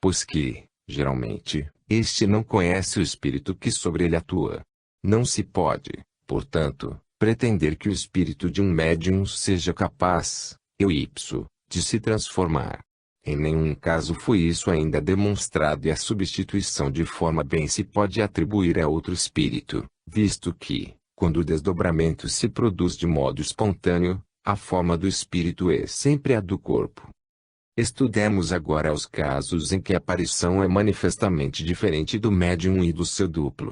pois que, geralmente, este não conhece o espírito que sobre ele atua. Não se pode, portanto, pretender que o espírito de um médium seja capaz, eu ipso, de se transformar. Em nenhum caso foi isso ainda demonstrado e a substituição de forma bem se pode atribuir a outro espírito, visto que, quando o desdobramento se produz de modo espontâneo, a forma do espírito é sempre a do corpo. Estudemos agora os casos em que a aparição é manifestamente diferente do médium e do seu duplo.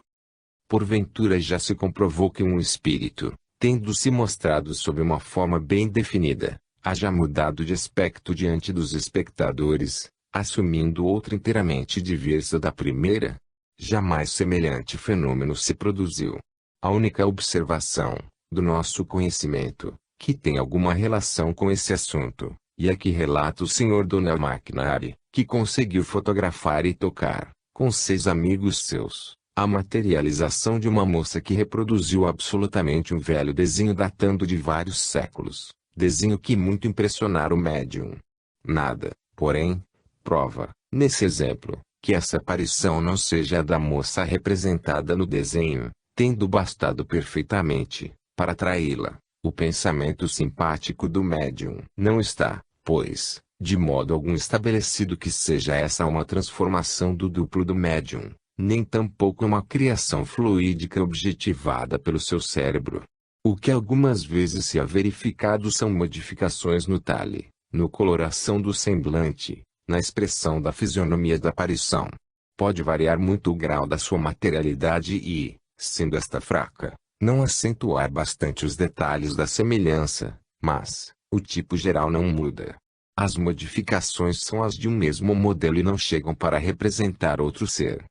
Porventura já se comprovou que um espírito, tendo se mostrado sob uma forma bem definida, haja mudado de aspecto diante dos espectadores, assumindo outra inteiramente diversa da primeira? Jamais semelhante fenômeno se produziu. A única observação, do nosso conhecimento, que tem alguma relação com esse assunto, e a que relata o Sr. Donald McNabb, que conseguiu fotografar e tocar, com 6 amigos seus, a materialização de uma moça que reproduziu absolutamente um velho desenho datando de vários séculos. Desenho que muito impressionara o médium. Nada, porém, prova, nesse exemplo, que essa aparição não seja a da moça representada no desenho, tendo bastado perfeitamente, para atraí-la, o pensamento simpático do médium. Não está, pois, de modo algum estabelecido que seja essa uma transformação do duplo do médium, nem tampouco uma criação fluídica objetivada pelo seu cérebro. O que algumas vezes se há verificado são modificações no talhe, no coloração do semblante, na expressão da fisionomia da aparição. Pode variar muito o grau da sua materialidade e, sendo esta fraca, não acentuar bastante os detalhes da semelhança, mas, o tipo geral não muda. As modificações são as de um mesmo modelo e não chegam para representar outro ser.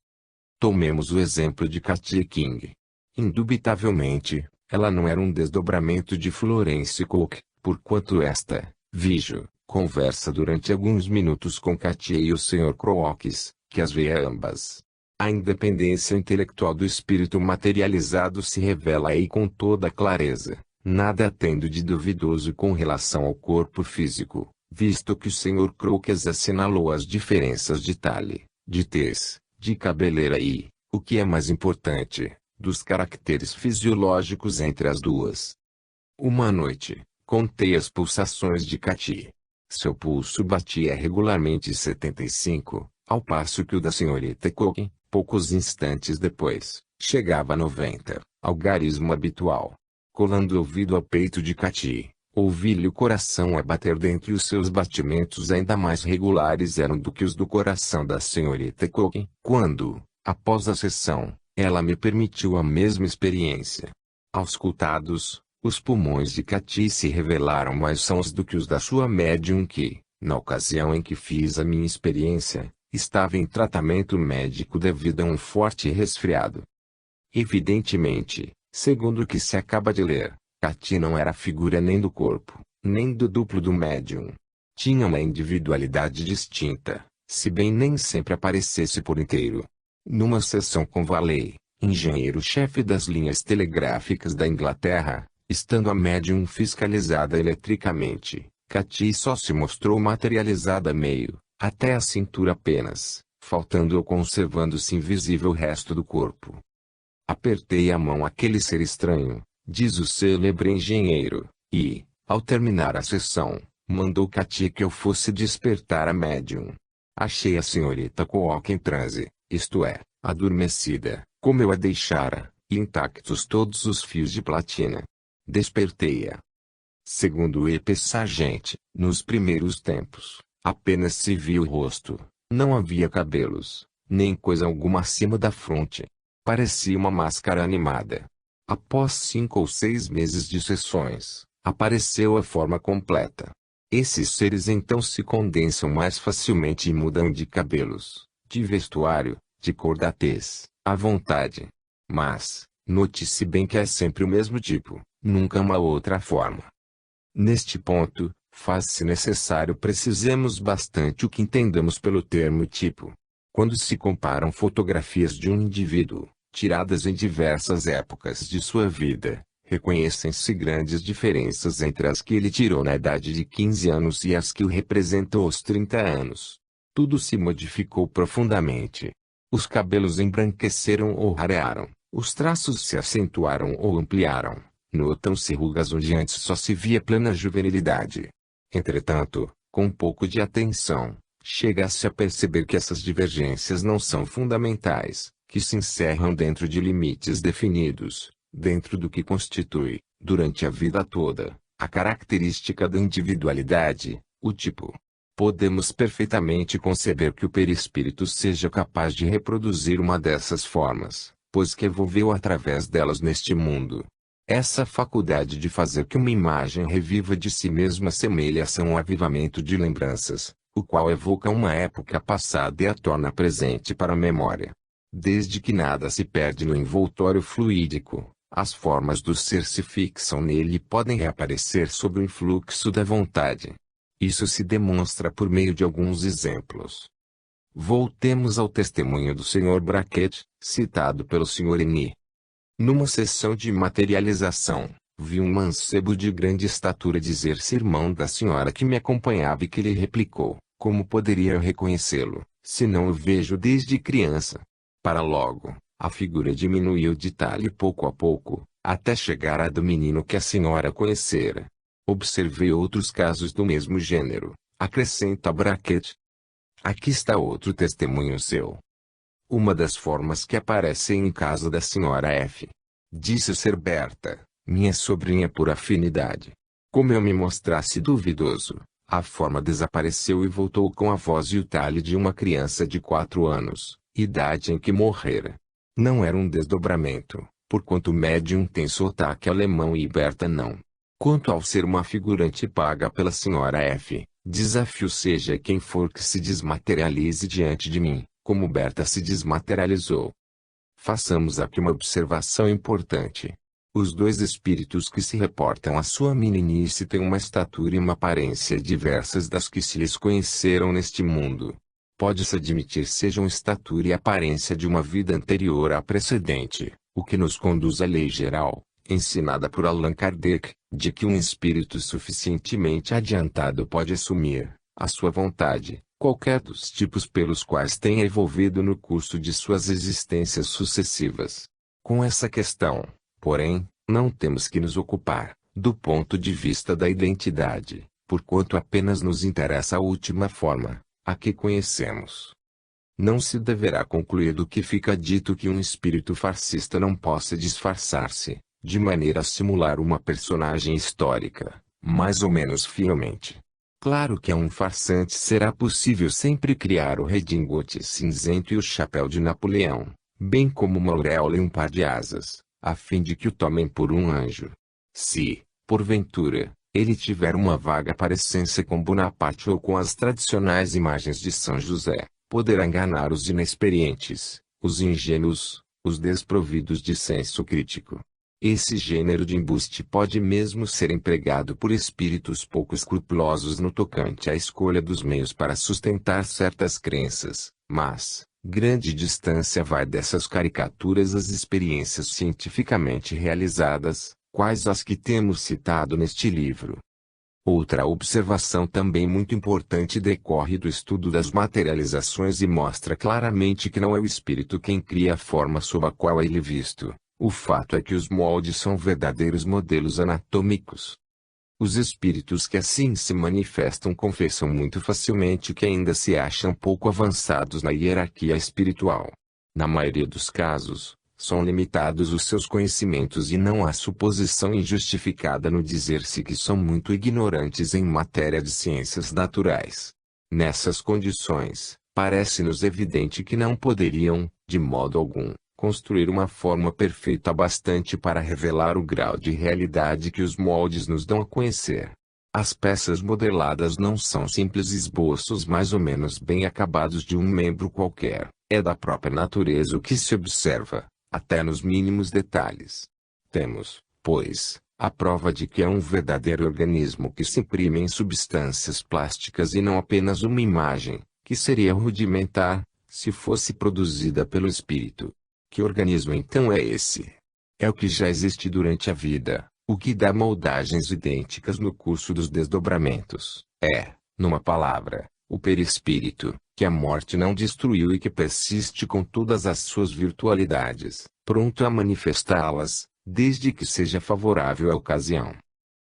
Tomemos o exemplo de Katia King. Indubitavelmente, ela não era um desdobramento de Florence Cook, porquanto esta, vejo, conversa durante alguns minutos com Katia e o Sr. Crookes, que as vê ambas. A independência intelectual do espírito materializado se revela aí com toda clareza, nada tendo de duvidoso com relação ao corpo físico, visto que o Sr. Crookes assinalou as diferenças de talhe, de tez, de cabeleira e, o que é mais importante, dos caracteres fisiológicos entre as duas. Uma noite, contei as pulsações de Katia. Seu pulso batia regularmente 75, ao passo que o da senhorita Cook, poucos instantes depois, chegava a 90, algarismo habitual. Colando o ouvido ao peito de Katia, ouvi-lhe o coração a bater dentro e os seus batimentos ainda mais regulares eram do que os do coração da senhorita Cook. Quando, após a sessão, ela me permitiu a mesma experiência. Auscultados, os pulmões de Katia se revelaram mais sãos do que os da sua médium que, na ocasião em que fiz a minha experiência, estava em tratamento médico devido a um forte resfriado. Evidentemente, segundo o que se acaba de ler, Katia não era figura nem do corpo, nem do duplo do médium. Tinha uma individualidade distinta, se bem nem sempre aparecesse por inteiro. Numa sessão com Valley, engenheiro-chefe das linhas telegráficas da Inglaterra, estando a médium fiscalizada eletricamente, Katia só se mostrou materializada meio, até a cintura apenas, faltando ou conservando-se invisível o resto do corpo. Apertei a mão àquele ser estranho, diz o célebre engenheiro, e, ao terminar a sessão, mandou Katia que eu fosse despertar a médium. Achei a senhorita Cook em transe, isto é, adormecida, como eu a deixara, e intactos todos os fios de platina. Despertei-a. Segundo o EP Sargent, nos primeiros tempos, apenas se via o rosto, não havia cabelos, nem coisa alguma acima da fronte. Parecia uma máscara animada. Após 5 ou 6 meses de sessões, apareceu a forma completa. Esses seres então se condensam mais facilmente e mudam de cabelos, de vestuário, de cor da tez, à vontade. Mas, note-se bem que é sempre o mesmo tipo, nunca uma outra forma. Neste ponto, faz-se necessário precisemos bastante o que entendamos pelo termo tipo. Quando se comparam fotografias de um indivíduo, tiradas em diversas épocas de sua vida, reconhecem-se grandes diferenças entre as que ele tirou na idade de 15 anos e as que o representam aos 30 anos. tudo se modificou profundamente. Os cabelos embranqueceram ou rarearam, os traços se acentuaram ou ampliaram, notam-se rugas onde antes só se via plena juvenilidade. Entretanto, com um pouco de atenção, chega-se a perceber que essas divergências não são fundamentais, que se encerram dentro de limites definidos, dentro do que constitui, durante a vida toda, a característica da individualidade, o tipo. Podemos perfeitamente conceber que o perispírito seja capaz de reproduzir uma dessas formas, pois que evolveu através delas neste mundo. Essa faculdade de fazer que uma imagem reviva de si mesma semelha-se a um avivamento de lembranças, o qual evoca uma época passada e a torna presente para a memória. Desde que nada se perde no envoltório fluídico, as formas do ser se fixam nele e podem reaparecer sob o influxo da vontade. Isso se demonstra por meio de alguns exemplos. Voltemos ao testemunho do Sr. Brackett, citado pelo Sr. N. Numa sessão de materialização, vi um mancebo de grande estatura dizer-se irmão da senhora que me acompanhava e que lhe replicou: como poderia eu reconhecê-lo, se não o vejo desde criança? Para logo, a figura diminuiu de talhe pouco a pouco, até chegar à do menino que a senhora conhecera. Observei outros casos do mesmo gênero, acrescenta Brackett. Aqui está outro testemunho seu. Uma das formas que aparecem em casa da senhora F. Disse ser Berta, minha sobrinha por afinidade. Como eu me mostrasse duvidoso, a forma desapareceu e voltou com a voz e o talhe de uma criança de 4 anos, idade em que morrera. Não era um desdobramento, porquanto o médium tem sotaque alemão e Berta não. Quanto ao ser uma figurante paga pela senhora F., desafio seja quem for que se desmaterialize diante de mim, como Berta se desmaterializou. Façamos aqui uma observação importante. Os dois espíritos que se reportam à sua meninice têm uma estatura e uma aparência diversas das que se lhes conheceram neste mundo. Pode-se admitir sejam estatura e aparência de uma vida anterior à precedente, o que nos conduz à lei geral, ensinada por Allan Kardec, de que um espírito suficientemente adiantado pode assumir, à sua vontade, qualquer dos tipos pelos quais tenha evolvido no curso de suas existências sucessivas. Com essa questão, porém, não temos que nos ocupar, do ponto de vista da identidade, porquanto apenas nos interessa a última forma, a que conhecemos. Não se deverá concluir do que fica dito que um espírito farcista não possa disfarçar-se, de maneira a simular uma personagem histórica, mais ou menos fielmente. Claro que a um farsante será possível sempre criar o redingote cinzento e o chapéu de Napoleão, bem como uma auréola e um par de asas, a fim de que o tomem por um anjo. Se, porventura, ele tiver uma vaga parecência com Bonaparte ou com as tradicionais imagens de São José, poderá enganar os inexperientes, os ingênuos, os desprovidos de senso crítico. Esse gênero de embuste pode mesmo ser empregado por espíritos pouco escrupulosos no tocante à escolha dos meios para sustentar certas crenças, mas, grande distância vai dessas caricaturas às experiências cientificamente realizadas, quais as que temos citado neste livro. Outra observação também muito importante decorre do estudo das materializações e mostra claramente que não é o espírito quem cria a forma sob a qual é ele visto. O fato é que os moldes são verdadeiros modelos anatômicos. Os espíritos que assim se manifestam confessam muito facilmente que ainda se acham pouco avançados na hierarquia espiritual. Na maioria dos casos, são limitados os seus conhecimentos e não há suposição injustificada no dizer-se que são muito ignorantes em matéria de ciências naturais. Nessas condições, parece-nos evidente que não poderiam, de modo algum, construir uma forma perfeita bastante para revelar o grau de realidade que os moldes nos dão a conhecer. As peças modeladas não são simples esboços mais ou menos bem acabados de um membro qualquer, é da própria natureza o que se observa, até nos mínimos detalhes. Temos, pois, a prova de que é um verdadeiro organismo que se imprime em substâncias plásticas e não apenas uma imagem, que seria rudimentar, se fosse produzida pelo espírito. Que organismo então é esse? É o que já existe durante a vida, o que dá moldagens idênticas no curso dos desdobramentos. É, numa palavra, o perispírito, que a morte não destruiu e que persiste com todas as suas virtualidades, pronto a manifestá-las, desde que seja favorável a ocasião.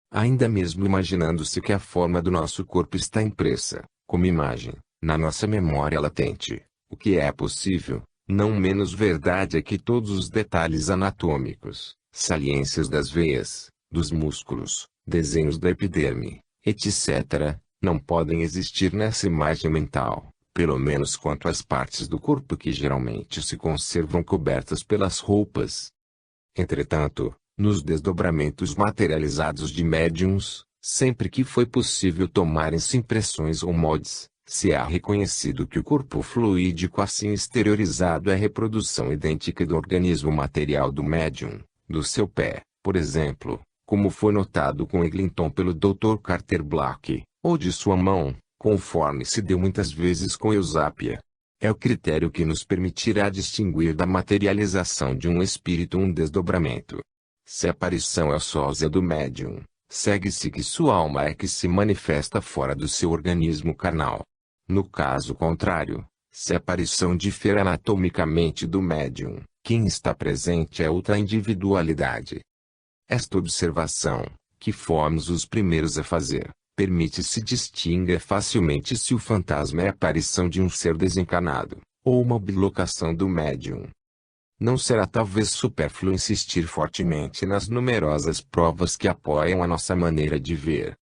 Ainda mesmo imaginando-se que a forma do nosso corpo está impressa, como imagem, na nossa memória latente, o que é possível, não menos verdade é que todos os detalhes anatômicos, saliências das veias, dos músculos, desenhos da epiderme, etc., não podem existir nessa imagem mental, pelo menos quanto às partes do corpo que geralmente se conservam cobertas pelas roupas. Entretanto, nos desdobramentos materializados de médiuns, sempre que foi possível tomarem-se impressões ou moldes, se há reconhecido que o corpo fluídico assim exteriorizado é reprodução idêntica do organismo material do médium, do seu pé, por exemplo, como foi notado com Eglinton pelo Dr. Carter Black, ou de sua mão, conforme se deu muitas vezes com Eusápia. É o critério que nos permitirá distinguir da materialização de um espírito um desdobramento. Se a aparição é sósia do médium, segue-se que sua alma é que se manifesta fora do seu organismo carnal. No caso contrário, se a aparição difere anatomicamente do médium, quem está presente é outra individualidade. Esta observação, que fomos os primeiros a fazer, permite-se distinguir facilmente se o fantasma é a aparição de um ser desencarnado, ou uma bilocação do médium. Não será talvez supérfluo insistir fortemente nas numerosas provas que apoiam a nossa maneira de ver.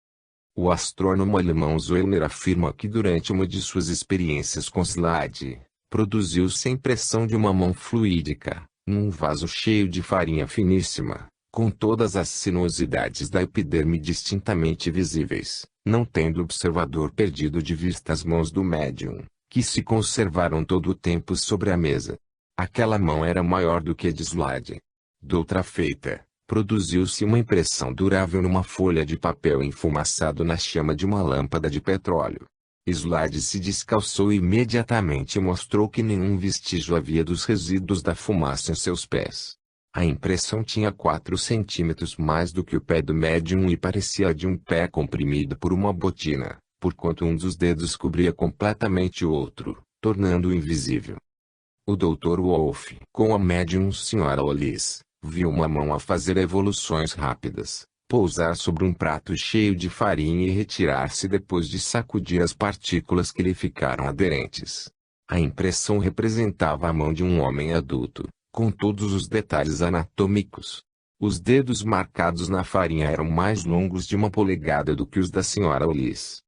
O astrônomo alemão Zollner afirma que durante uma de suas experiências com Slade, produziu-se a impressão de uma mão fluídica, num vaso cheio de farinha finíssima, com todas as sinuosidades da epiderme distintamente visíveis, não tendo o observador perdido de vista as mãos do médium, que se conservaram todo o tempo sobre a mesa. Aquela mão era maior do que a de Slade. Doutra feita, produziu-se uma impressão durável numa folha de papel enfumaçado na chama de uma lâmpada de petróleo. Slade se descalçou e imediatamente mostrou que nenhum vestígio havia dos resíduos da fumaça em seus pés. A impressão tinha 4 centímetros mais do que o pé do médium e parecia a de um pé comprimido por uma botina, porquanto um dos dedos cobria completamente o outro, tornando-o invisível. O Dr. Wolff, com a médium Sra. Olis, viu uma mão a fazer evoluções rápidas, pousar sobre um prato cheio de farinha e retirar-se depois de sacudir as partículas que lhe ficaram aderentes. A impressão representava a mão de um homem adulto, com todos os detalhes anatômicos. Os dedos marcados na farinha eram mais longos de 1 polegada do que os da Sra. Olis.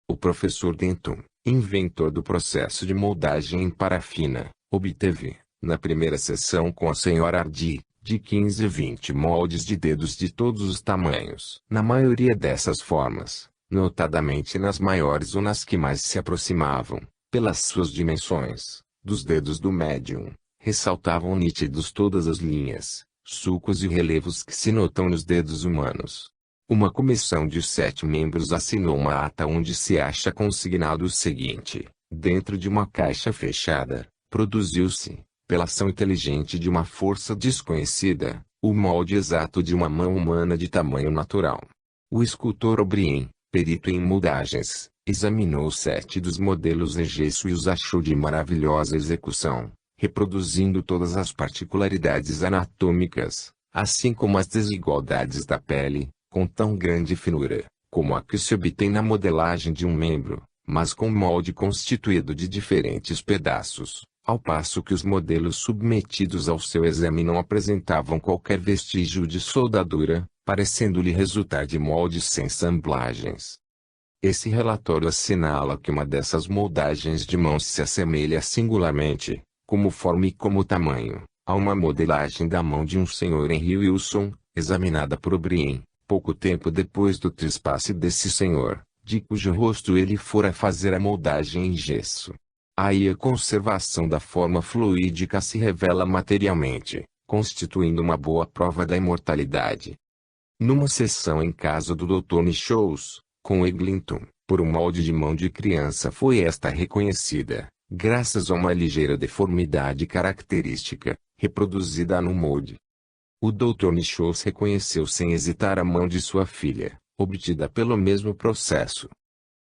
O professor Denton, inventor do processo de moldagem em parafina, obteve, na primeira sessão com a Sra. Hardy, de 15 a 20 moldes de dedos de todos os tamanhos. Na maioria dessas formas, notadamente nas maiores ou nas que mais se aproximavam, pelas suas dimensões, dos dedos do médium, ressaltavam nítidos todas as linhas, sulcos e relevos que se notam nos dedos humanos. Uma comissão de 7 membros assinou uma ata onde se acha consignado o seguinte: dentro de uma caixa fechada, produziu-se, pela ação inteligente de uma força desconhecida, o molde exato de uma mão humana de tamanho natural. O escultor O'Brien, perito em moldagens, examinou 7 dos modelos em gesso e os achou de maravilhosa execução, reproduzindo todas as particularidades anatômicas, assim como as desigualdades da pele, com tão grande finura, como a que se obtém na modelagem de um membro, mas com molde constituído de diferentes pedaços, ao passo que os modelos submetidos ao seu exame não apresentavam qualquer vestígio de soldadura, parecendo-lhe resultar de moldes sem assemblagens. Esse relatório assinala que uma dessas moldagens de mãos se assemelha singularmente, como forma e como tamanho, a uma modelagem da mão de um Sr. Henry Wilson, examinada por O'Brien, pouco tempo depois do trespasse desse senhor, de cujo rosto ele fora fazer a moldagem em gesso. Aí a conservação da forma fluídica se revela materialmente, constituindo uma boa prova da imortalidade. Numa sessão em casa do Dr. Nichols, com Eglinton, por um molde de mão de criança foi esta reconhecida, graças a uma ligeira deformidade característica, reproduzida no molde. O Dr. Nichols reconheceu sem hesitar a mão de sua filha, obtida pelo mesmo processo.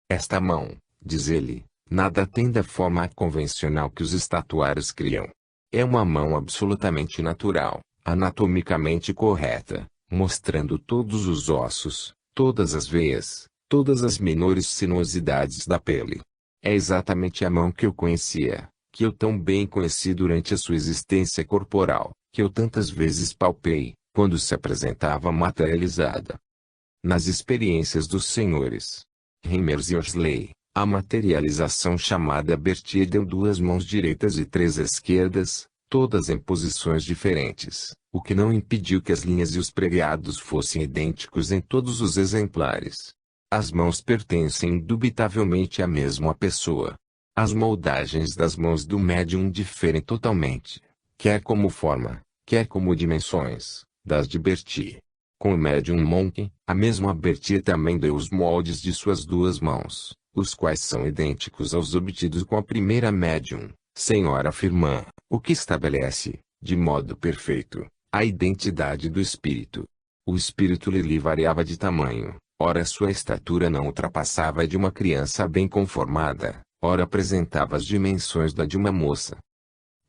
Esta mão, diz ele, Nada tem da forma convencional que os estatuários criam. É uma mão absolutamente natural, anatomicamente correta, mostrando todos os ossos, todas as veias, todas as menores sinuosidades da pele. É exatamente a mão que eu conhecia, que eu tão bem conheci durante a sua existência corporal, que eu tantas vezes palpei, quando se apresentava materializada. Nas experiências dos senhores Reimers e Worsley, a materialização chamada Berthier deu duas mãos direitas e três esquerdas, todas em posições diferentes, o que não impediu que as linhas e os pregados fossem idênticos em todos os exemplares. As mãos pertencem indubitavelmente à mesma pessoa. As moldagens das mãos do médium diferem totalmente, quer como forma, quer como dimensões, das de Berthier. Com o médium Monk, a mesma Berthier também deu os moldes de suas duas mãos, os quais são idênticos aos obtidos com a primeira médium, senhora Firmin, o que estabelece, de modo perfeito, a identidade do espírito. O espírito Lili variava de tamanho, ora sua estatura não ultrapassava a de uma criança bem conformada, ora apresentava as dimensões da de uma moça.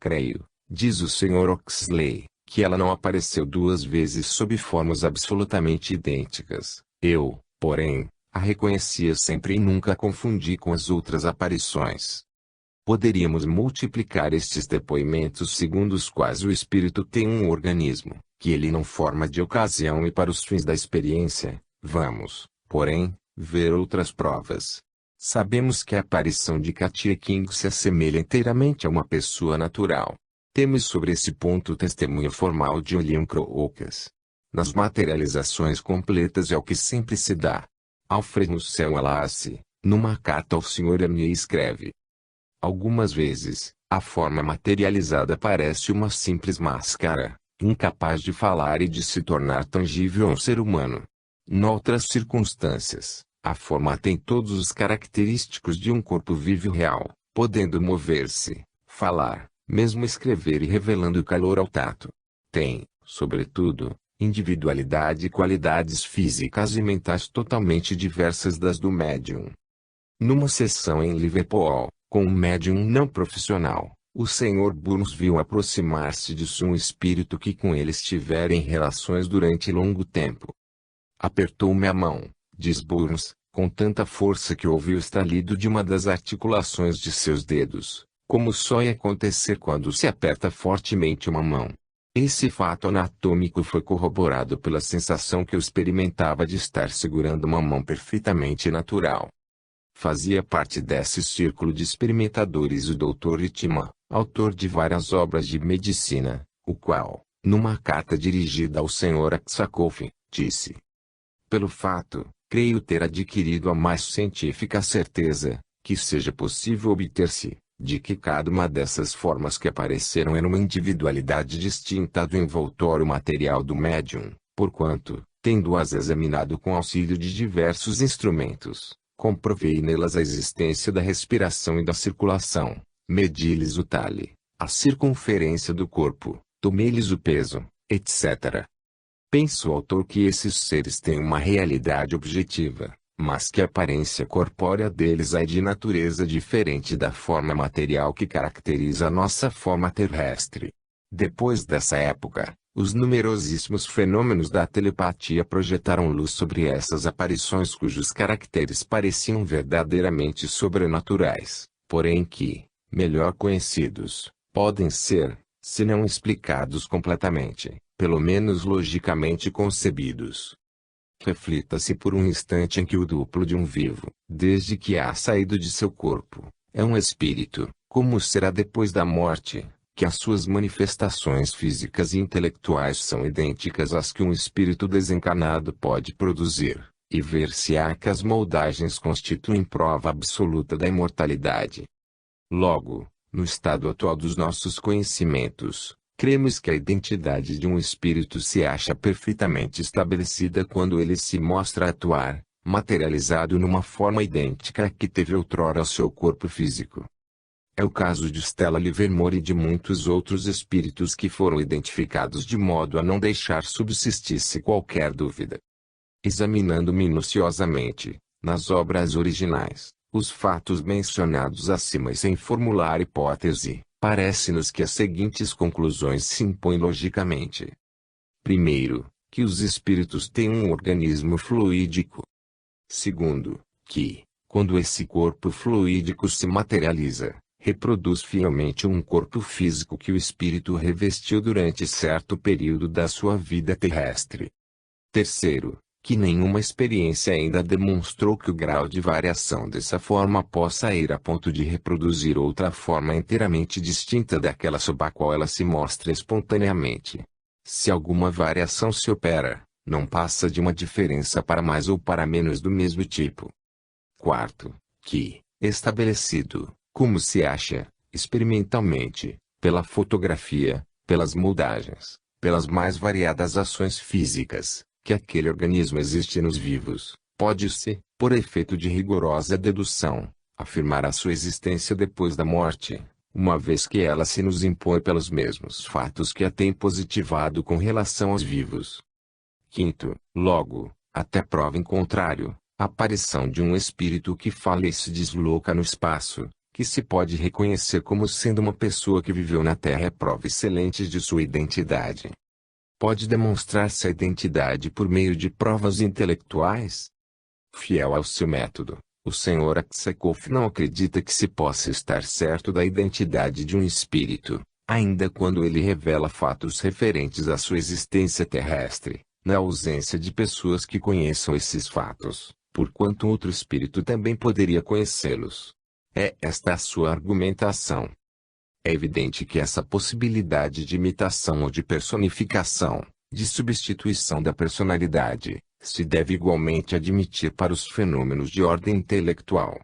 Creio, diz o Sr. Oxley, que ela não apareceu duas vezes sob formas absolutamente idênticas. Eu, porém, a reconhecia sempre e nunca a confundi com as outras aparições. Poderíamos multiplicar estes depoimentos segundo os quais o espírito tem um organismo, que ele não forma de ocasião e para os fins da experiência. Vamos, porém, ver outras provas. Sabemos que a aparição de Katia King se assemelha inteiramente a uma pessoa natural. Temos sobre esse ponto o testemunho formal de William Crookes. Nas materializações completas é o que sempre se dá. Alfred Russell Wallace, numa carta ao Sr. Ernie escreve: algumas vezes, a forma materializada parece uma simples máscara, incapaz de falar e de se tornar tangível a um ser humano. Noutras circunstâncias, a forma tem todos os característicos de um corpo vivo e real, podendo mover-se, falar, mesmo escrever e revelando calor ao tato. Tem, sobretudo, individualidade e qualidades físicas e mentais totalmente diversas das do médium. Numa sessão em Liverpool, com um médium não profissional, o Sr. Burns viu aproximar-se de um espírito que com ele estivera em relações durante longo tempo. Apertou-me a mão, diz Burns, com tanta força que ouvi o estalido de uma das articulações de seus dedos, como só ia acontecer quando se aperta fortemente uma mão. Esse fato anatômico foi corroborado pela sensação que eu experimentava de estar segurando uma mão perfeitamente natural. Fazia parte desse círculo de experimentadores o Dr. Ritman, autor de várias obras de medicina, o qual, numa carta dirigida ao Sr. Aksakoff, disse: pelo fato, creio ter adquirido a mais científica certeza, que seja possível obter-se, de que cada uma dessas formas que apareceram era uma individualidade distinta do envoltório material do médium, porquanto, tendo-as examinado com auxílio de diversos instrumentos, comprovei nelas a existência da respiração e da circulação, medi-lhes o talhe, a circunferência do corpo, tomei-lhes o peso, etc. Pensa o autor que esses seres têm uma realidade objetiva, mas que a aparência corpórea deles é de natureza diferente da forma material que caracteriza a nossa forma terrestre. Depois dessa época, os numerosíssimos fenômenos da telepatia projetaram luz sobre essas aparições cujos caracteres pareciam verdadeiramente sobrenaturais, porém que, melhor conhecidos, podem ser, se não explicados completamente, pelo menos logicamente concebidos. Reflita-se por um instante em que o duplo de um vivo, desde que há saído de seu corpo, é um espírito, como será depois da morte, que as suas manifestações físicas e intelectuais são idênticas às que um espírito desencarnado pode produzir, e ver-se-á que as moldagens constituem prova absoluta da imortalidade. Logo, no estado atual dos nossos conhecimentos, cremos que a identidade de um espírito se acha perfeitamente estabelecida quando ele se mostra atuar, materializado numa forma idêntica à que teve outrora o seu corpo físico. É o caso de Stella Livermore e de muitos outros espíritos que foram identificados de modo a não deixar subsistir-se qualquer dúvida. Examinando minuciosamente, nas obras originais, os fatos mencionados acima e sem formular hipótese, parece-nos que as seguintes conclusões se impõem logicamente. Primeiro, que os espíritos têm um organismo fluídico. Segundo, que, quando esse corpo fluídico se materializa, reproduz fielmente um corpo físico que o espírito revestiu durante certo período da sua vida terrestre. Terceiro, que nenhuma experiência ainda demonstrou que o grau de variação dessa forma possa ir a ponto de reproduzir outra forma inteiramente distinta daquela sob a qual ela se mostra espontaneamente. Se alguma variação se opera, não passa de uma diferença para mais ou para menos do mesmo tipo. Quarto, que, estabelecido, como se acha, experimentalmente, pela fotografia, pelas moldagens, pelas mais variadas ações físicas, que aquele organismo existe nos vivos, pode-se, por efeito de rigorosa dedução, afirmar a sua existência depois da morte, uma vez que ela se nos impõe pelos mesmos fatos que a têm positivado com relação aos vivos. Quinto, logo, até prova em contrário, a aparição de um espírito que fala e se desloca no espaço, que se pode reconhecer como sendo uma pessoa que viveu na Terra é prova excelente de sua identidade. Pode demonstrar-se a identidade por meio de provas intelectuais? Fiel ao seu método, o Sr. Aksakov não acredita que se possa estar certo da identidade de um espírito, ainda quando ele revela fatos referentes à sua existência terrestre, na ausência de pessoas que conheçam esses fatos, porquanto outro espírito também poderia conhecê-los. É esta a sua argumentação. É evidente que essa possibilidade de imitação ou de personificação, de substituição da personalidade, se deve igualmente admitir para os fenômenos de ordem intelectual.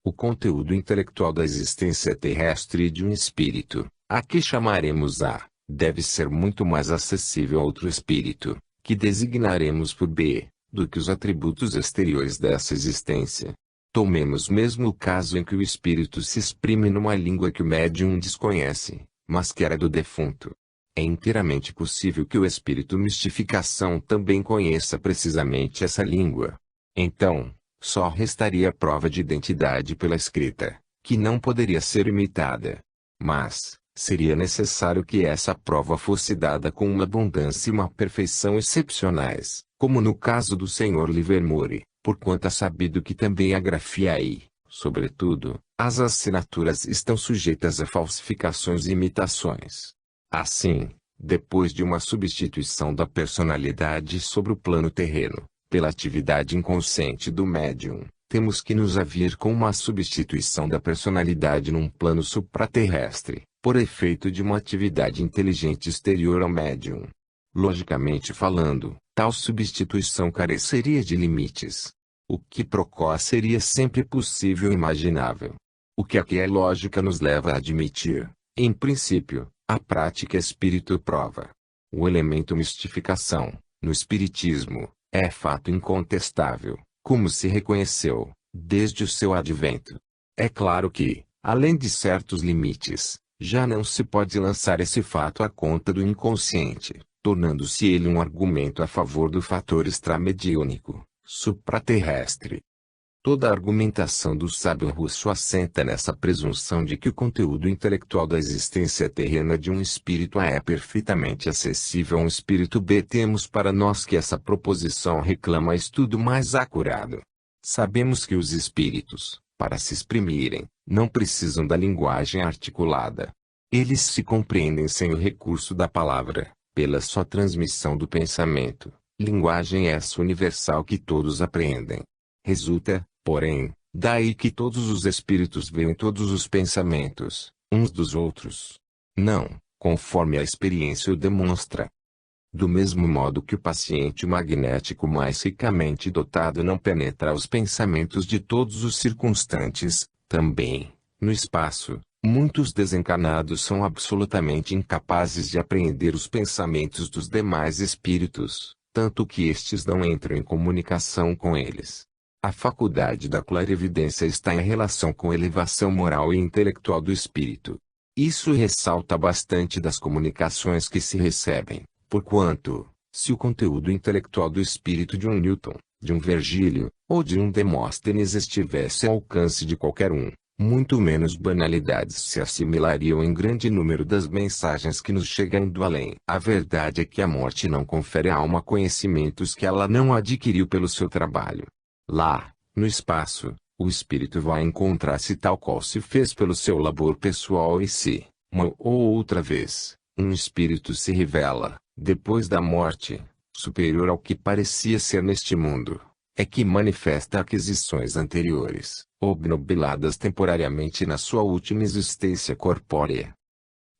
O conteúdo intelectual da existência terrestre de um espírito, a que chamaremos A, deve ser muito mais acessível a outro espírito, que designaremos por B, do que os atributos exteriores dessa existência. Tomemos mesmo o caso em que o espírito se exprime numa língua que o médium desconhece, mas que era do defunto. É inteiramente possível que o espírito mistificação também conheça precisamente essa língua. Então, só restaria a prova de identidade pela escrita, que não poderia ser imitada. Mas, seria necessário que essa prova fosse dada com uma abundância e uma perfeição excepcionais, como no caso do Sr. Livermore, porquanto é sabido que também a grafia e, sobretudo, as assinaturas estão sujeitas a falsificações e imitações. Assim, depois de uma substituição da personalidade sobre o plano terreno, pela atividade inconsciente do médium, temos que nos haver com uma substituição da personalidade num plano supraterrestre, por efeito de uma atividade inteligente exterior ao médium. Logicamente falando, tal substituição careceria de limites. O quiproquó seria sempre possível e imaginável. O que aqui é lógica nos leva a admitir, em princípio, a prática espírito prova. O elemento mistificação, no espiritismo, é fato incontestável, como se reconheceu, desde o seu advento. É claro que, além de certos limites, já não se pode lançar esse fato à conta do inconsciente, tornando-se ele um argumento a favor do fator extramediúnico, supraterrestre. Toda a argumentação do sábio russo assenta nessa presunção de que o conteúdo intelectual da existência terrena de um espírito A é perfeitamente acessível a um espírito B. Temos para nós que essa proposição reclama estudo mais acurado. Sabemos que os espíritos, para se exprimirem, não precisam da linguagem articulada. Eles se compreendem sem o recurso da palavra, pela só transmissão do pensamento. Linguagem essa universal que todos apreendem. Resulta, porém, daí que todos os espíritos veem todos os pensamentos, uns dos outros. Não, conforme a experiência o demonstra. Do mesmo modo que o paciente magnético mais ricamente dotado não penetra os pensamentos de todos os circunstantes, também, no espaço, muitos desencarnados são absolutamente incapazes de apreender os pensamentos dos demais espíritos, tanto que estes não entram em comunicação com eles. A faculdade da clarividência está em relação com a elevação moral e intelectual do espírito. Isso ressalta bastante das comunicações que se recebem, porquanto, se o conteúdo intelectual do espírito de um Newton, de um Virgílio, ou de um Demóstenes estivesse ao alcance de qualquer um, muito menos banalidades se assimilariam em grande número das mensagens que nos chegam do além. A verdade é que a morte não confere à alma conhecimentos que ela não adquiriu pelo seu trabalho. Lá, no espaço, o espírito vai encontrar-se tal qual se fez pelo seu labor pessoal e se, uma ou outra vez, um espírito se revela, depois da morte, superior ao que parecia ser neste mundo, é que manifesta aquisições anteriores, obnubiladas temporariamente na sua última existência corpórea.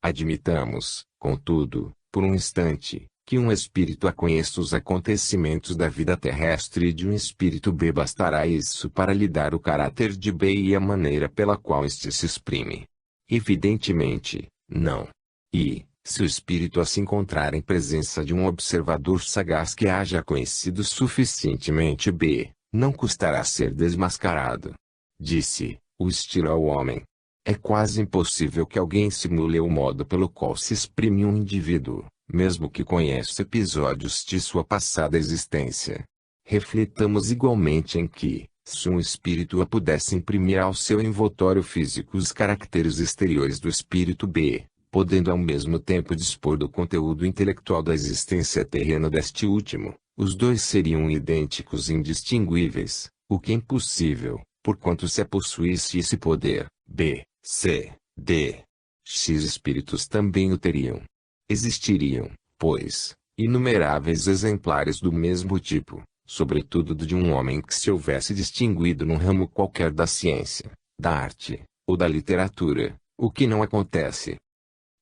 Admitamos, contudo, por um instante, que um espírito A conheça os acontecimentos da vida terrestre e de um espírito B bastará isso para lhe dar o caráter de B e a maneira pela qual este se exprime. Evidentemente, não. E, se o espírito A se encontrar em presença de um observador sagaz que haja conhecido suficientemente B, não custará ser desmascarado. Disse o estilo ao homem. É quase impossível que alguém simule o modo pelo qual se exprime um indivíduo, mesmo que conheça episódios de sua passada existência. Reflitamos igualmente em que, se um espírito A pudesse imprimir ao seu envoltório físico os caracteres exteriores do espírito B, podendo ao mesmo tempo dispor do conteúdo intelectual da existência terrena deste último, os dois seriam idênticos e indistinguíveis, o que é impossível, porquanto se possuísse esse poder, B, C, D, X espíritos também o teriam. Existiriam, pois, inumeráveis exemplares do mesmo tipo, sobretudo de um homem que se houvesse distinguido num ramo qualquer da ciência, da arte, ou da literatura, o que não acontece.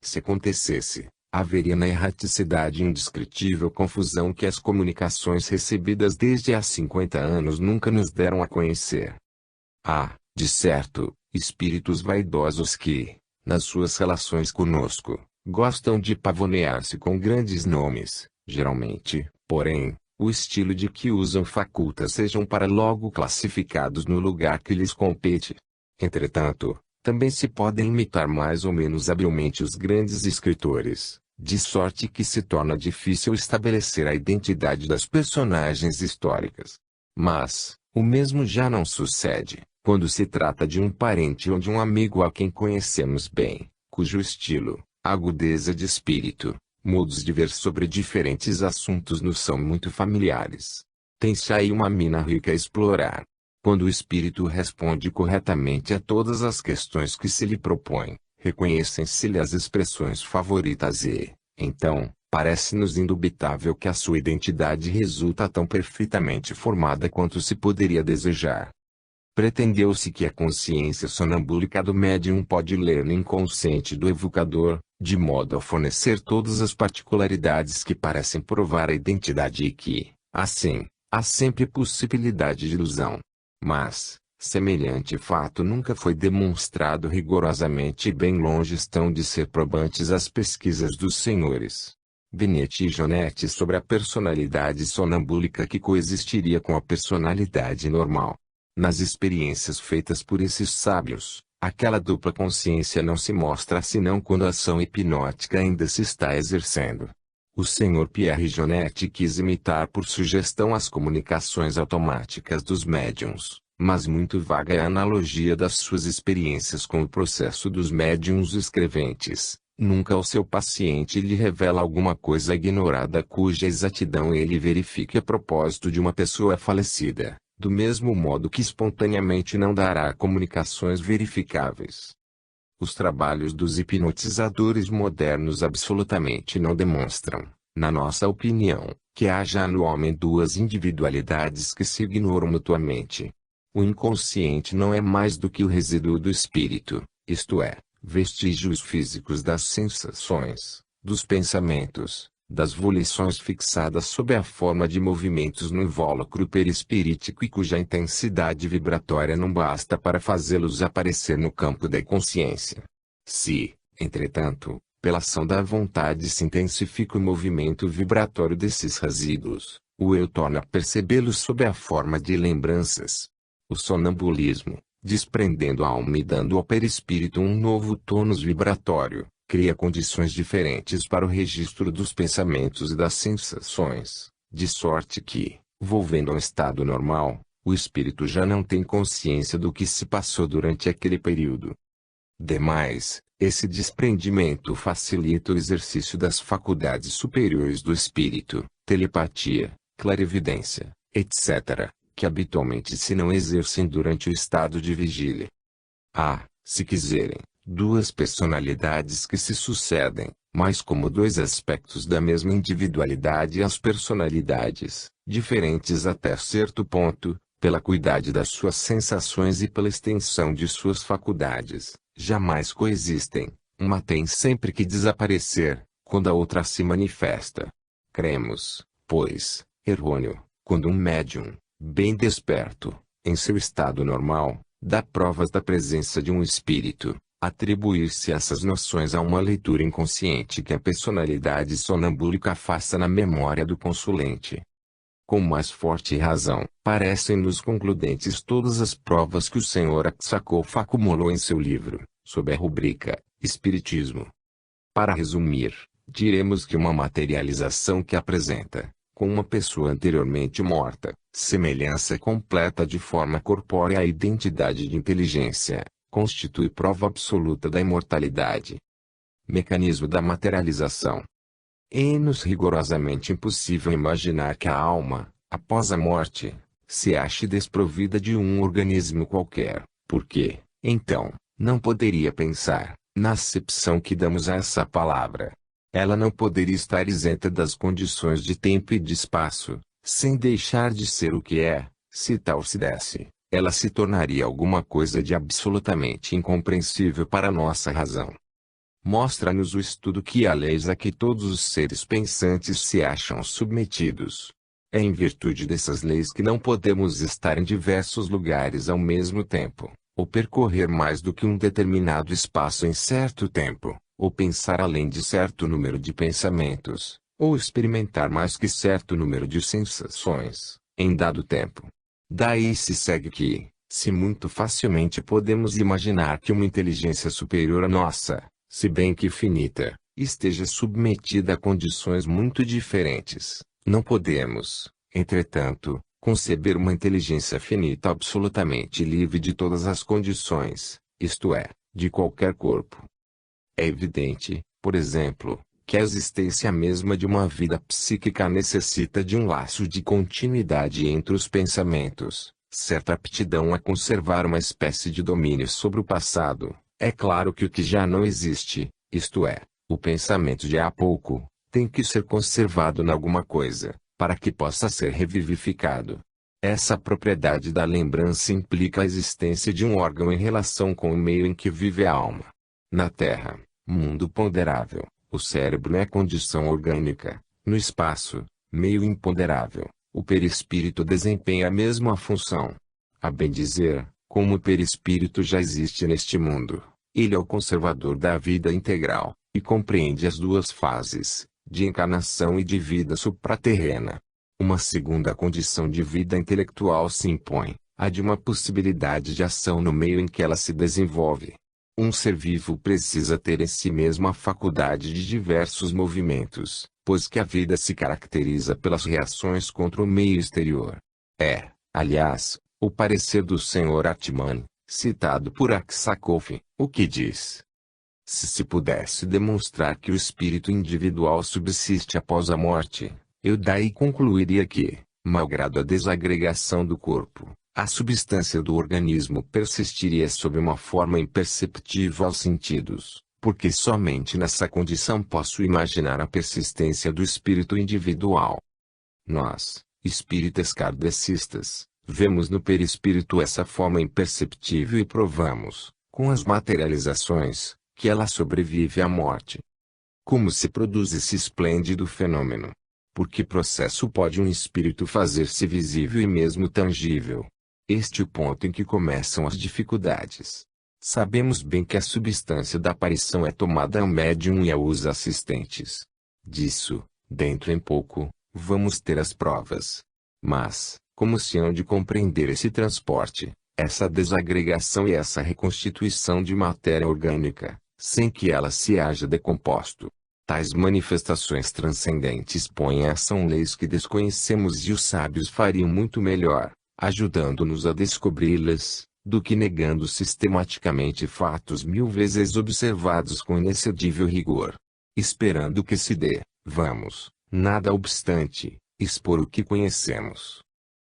Se acontecesse, haveria na erraticidade indescritível confusão que as comunicações recebidas desde há 50 anos nunca nos deram a conhecer. Há, de certo, espíritos vaidosos que, nas suas relações conosco, gostam de pavonear-se com grandes nomes, geralmente, porém, o estilo de que usam faculta sejam para logo classificados no lugar que lhes compete. Entretanto, também se podem imitar mais ou menos habilmente os grandes escritores, de sorte que se torna difícil estabelecer a identidade das personagens históricas. Mas, o mesmo já não sucede, quando se trata de um parente ou de um amigo a quem conhecemos bem, cujo estilo, agudeza de espírito, modos de ver sobre diferentes assuntos nos são muito familiares. Tem-se aí uma mina rica a explorar. Quando o espírito responde corretamente a todas as questões que se lhe propõem, reconhecem-se-lhe as expressões favoritas e, então, parece-nos indubitável que a sua identidade resulta tão perfeitamente formada quanto se poderia desejar. Pretendeu-se que a consciência sonambúlica do médium pode ler no inconsciente do evocador, de modo a fornecer todas as particularidades que parecem provar a identidade e que, assim, há sempre possibilidade de ilusão. Mas, semelhante fato nunca foi demonstrado rigorosamente e bem longe estão de ser probantes as pesquisas dos senhores Binet e Jonetti sobre a personalidade sonambúlica que coexistiria com a personalidade normal. Nas experiências feitas por esses sábios, aquela dupla consciência não se mostra senão quando a ação hipnótica ainda se está exercendo. O Sr. Pierre Jonetti quis imitar por sugestão as comunicações automáticas dos médiuns, mas muito vaga é a analogia das suas experiências com o processo dos médiuns escreventes. Nunca ao seu paciente lhe revela alguma coisa ignorada cuja exatidão ele verifique a propósito de uma pessoa falecida, do mesmo modo que espontaneamente não dará comunicações verificáveis. Os trabalhos dos hipnotizadores modernos absolutamente não demonstram, na nossa opinião, que haja no homem duas individualidades que se ignoram mutuamente. O inconsciente não é mais do que o resíduo do espírito, isto é, vestígios físicos das sensações, dos pensamentos, das volições fixadas sob a forma de movimentos no invólucro perispirítico e cuja intensidade vibratória não basta para fazê-los aparecer no campo da consciência. Se, entretanto, pela ação da vontade se intensifica o movimento vibratório desses resíduos, o eu torna a percebê-los sob a forma de lembranças. O sonambulismo, desprendendo a alma e dando ao perispírito um novo tônus vibratório, cria condições diferentes para o registro dos pensamentos e das sensações, de sorte que, Volvendo ao estado normal, o espírito já não tem consciência do que se passou durante aquele período. Demais, esse desprendimento facilita o exercício das faculdades superiores do espírito, telepatia, clarividência, etc., que habitualmente se não exercem durante o estado de vigília. Há, se quiserem, duas personalidades que se sucedem, mas como dois aspectos da mesma individualidade. As personalidades, diferentes até certo ponto, pela acuidade das suas sensações e pela extensão de suas faculdades, jamais coexistem. Uma tem sempre que desaparecer, quando a outra se manifesta. Cremos, pois, errôneo, quando um médium, bem desperto, em seu estado normal, dá provas da presença de um espírito, atribuir-se essas noções a uma leitura inconsciente que a personalidade sonambúlica faça na memória do consulente. Com mais forte razão, parecem-nos concludentes todas as provas que o Sr. Aksakoff acumulou em seu livro, sob a rubrica Espiritismo. Para resumir, diremos que uma materialização que apresenta, com uma pessoa anteriormente morta, semelhança completa de forma corpórea à identidade de inteligência, constitui prova absoluta da imortalidade. Mecanismo da materialização. É-nos rigorosamente impossível imaginar que a alma, após a morte, se ache desprovida de um organismo qualquer, porque, então, não poderia pensar, na acepção que damos a essa palavra. Ela não poderia estar isenta das condições de tempo e de espaço, sem deixar de ser o que é. Se tal se desse, ela se tornaria alguma coisa de absolutamente incompreensível para nossa razão. Mostra-nos o estudo que há leis a que todos os seres pensantes se acham submetidos. É em virtude dessas leis que não podemos estar em diversos lugares ao mesmo tempo, ou percorrer mais do que um determinado espaço em certo tempo, ou pensar além de certo número de pensamentos, ou experimentar mais que certo número de sensações, em dado tempo. Daí se segue que, se muito facilmente podemos imaginar que uma inteligência superior à nossa, se bem que finita, esteja submetida a condições muito diferentes, não podemos, entretanto, conceber uma inteligência finita absolutamente livre de todas as condições, isto é, de qualquer corpo. É evidente, por exemplo, que a existência mesma de uma vida psíquica necessita de um laço de continuidade entre os pensamentos, certa aptidão a conservar uma espécie de domínio sobre o passado. É claro que o que já não existe, isto é, o pensamento de há pouco, tem que ser conservado em alguma coisa, para que possa ser revivificado. Essa propriedade da lembrança implica a existência de um órgão em relação com o meio em que vive a alma. Na Terra, mundo ponderável, o cérebro é condição orgânica. No espaço, meio imponderável, o perispírito desempenha a mesma função. A bem dizer, como o perispírito já existe neste mundo, ele é o conservador da vida integral, e compreende as duas fases, de encarnação e de vida supraterrena. Uma segunda condição de vida intelectual se impõe, a de uma possibilidade de ação no meio em que ela se desenvolve. Um ser vivo precisa ter em si mesmo a faculdade de diversos movimentos, pois que a vida se caracteriza pelas reações contra o meio exterior. É, aliás, o parecer do Sr. Atman, citado por Aksakoff, o que diz: se se pudesse demonstrar que o espírito individual subsiste após a morte, eu daí concluiria que, malgrado a desagregação do corpo, a substância do organismo persistiria sob uma forma imperceptível aos sentidos, porque somente nessa condição posso imaginar a persistência do espírito individual. Nós, espíritas kardecistas, vemos no perispírito essa forma imperceptível e provamos, com as materializações, que ela sobrevive à morte. Como se produz esse esplêndido fenômeno? Por que processo pode um espírito fazer-se visível e mesmo tangível? Este é o ponto em que começam as dificuldades. Sabemos bem que a substância da aparição é tomada ao médium e aos assistentes. Disso, dentro em pouco, vamos ter as provas. Mas, como se hão de compreender esse transporte, essa desagregação e essa reconstituição de matéria orgânica, sem que ela se haja decomposto? Tais manifestações transcendentes põem em ação leis que desconhecemos e os sábios fariam muito melhor, ajudando-nos a descobri-las, do que negando sistematicamente fatos mil vezes observados com inexcedível rigor. Esperando que se dê, vamos, nada obstante, expor o que conhecemos.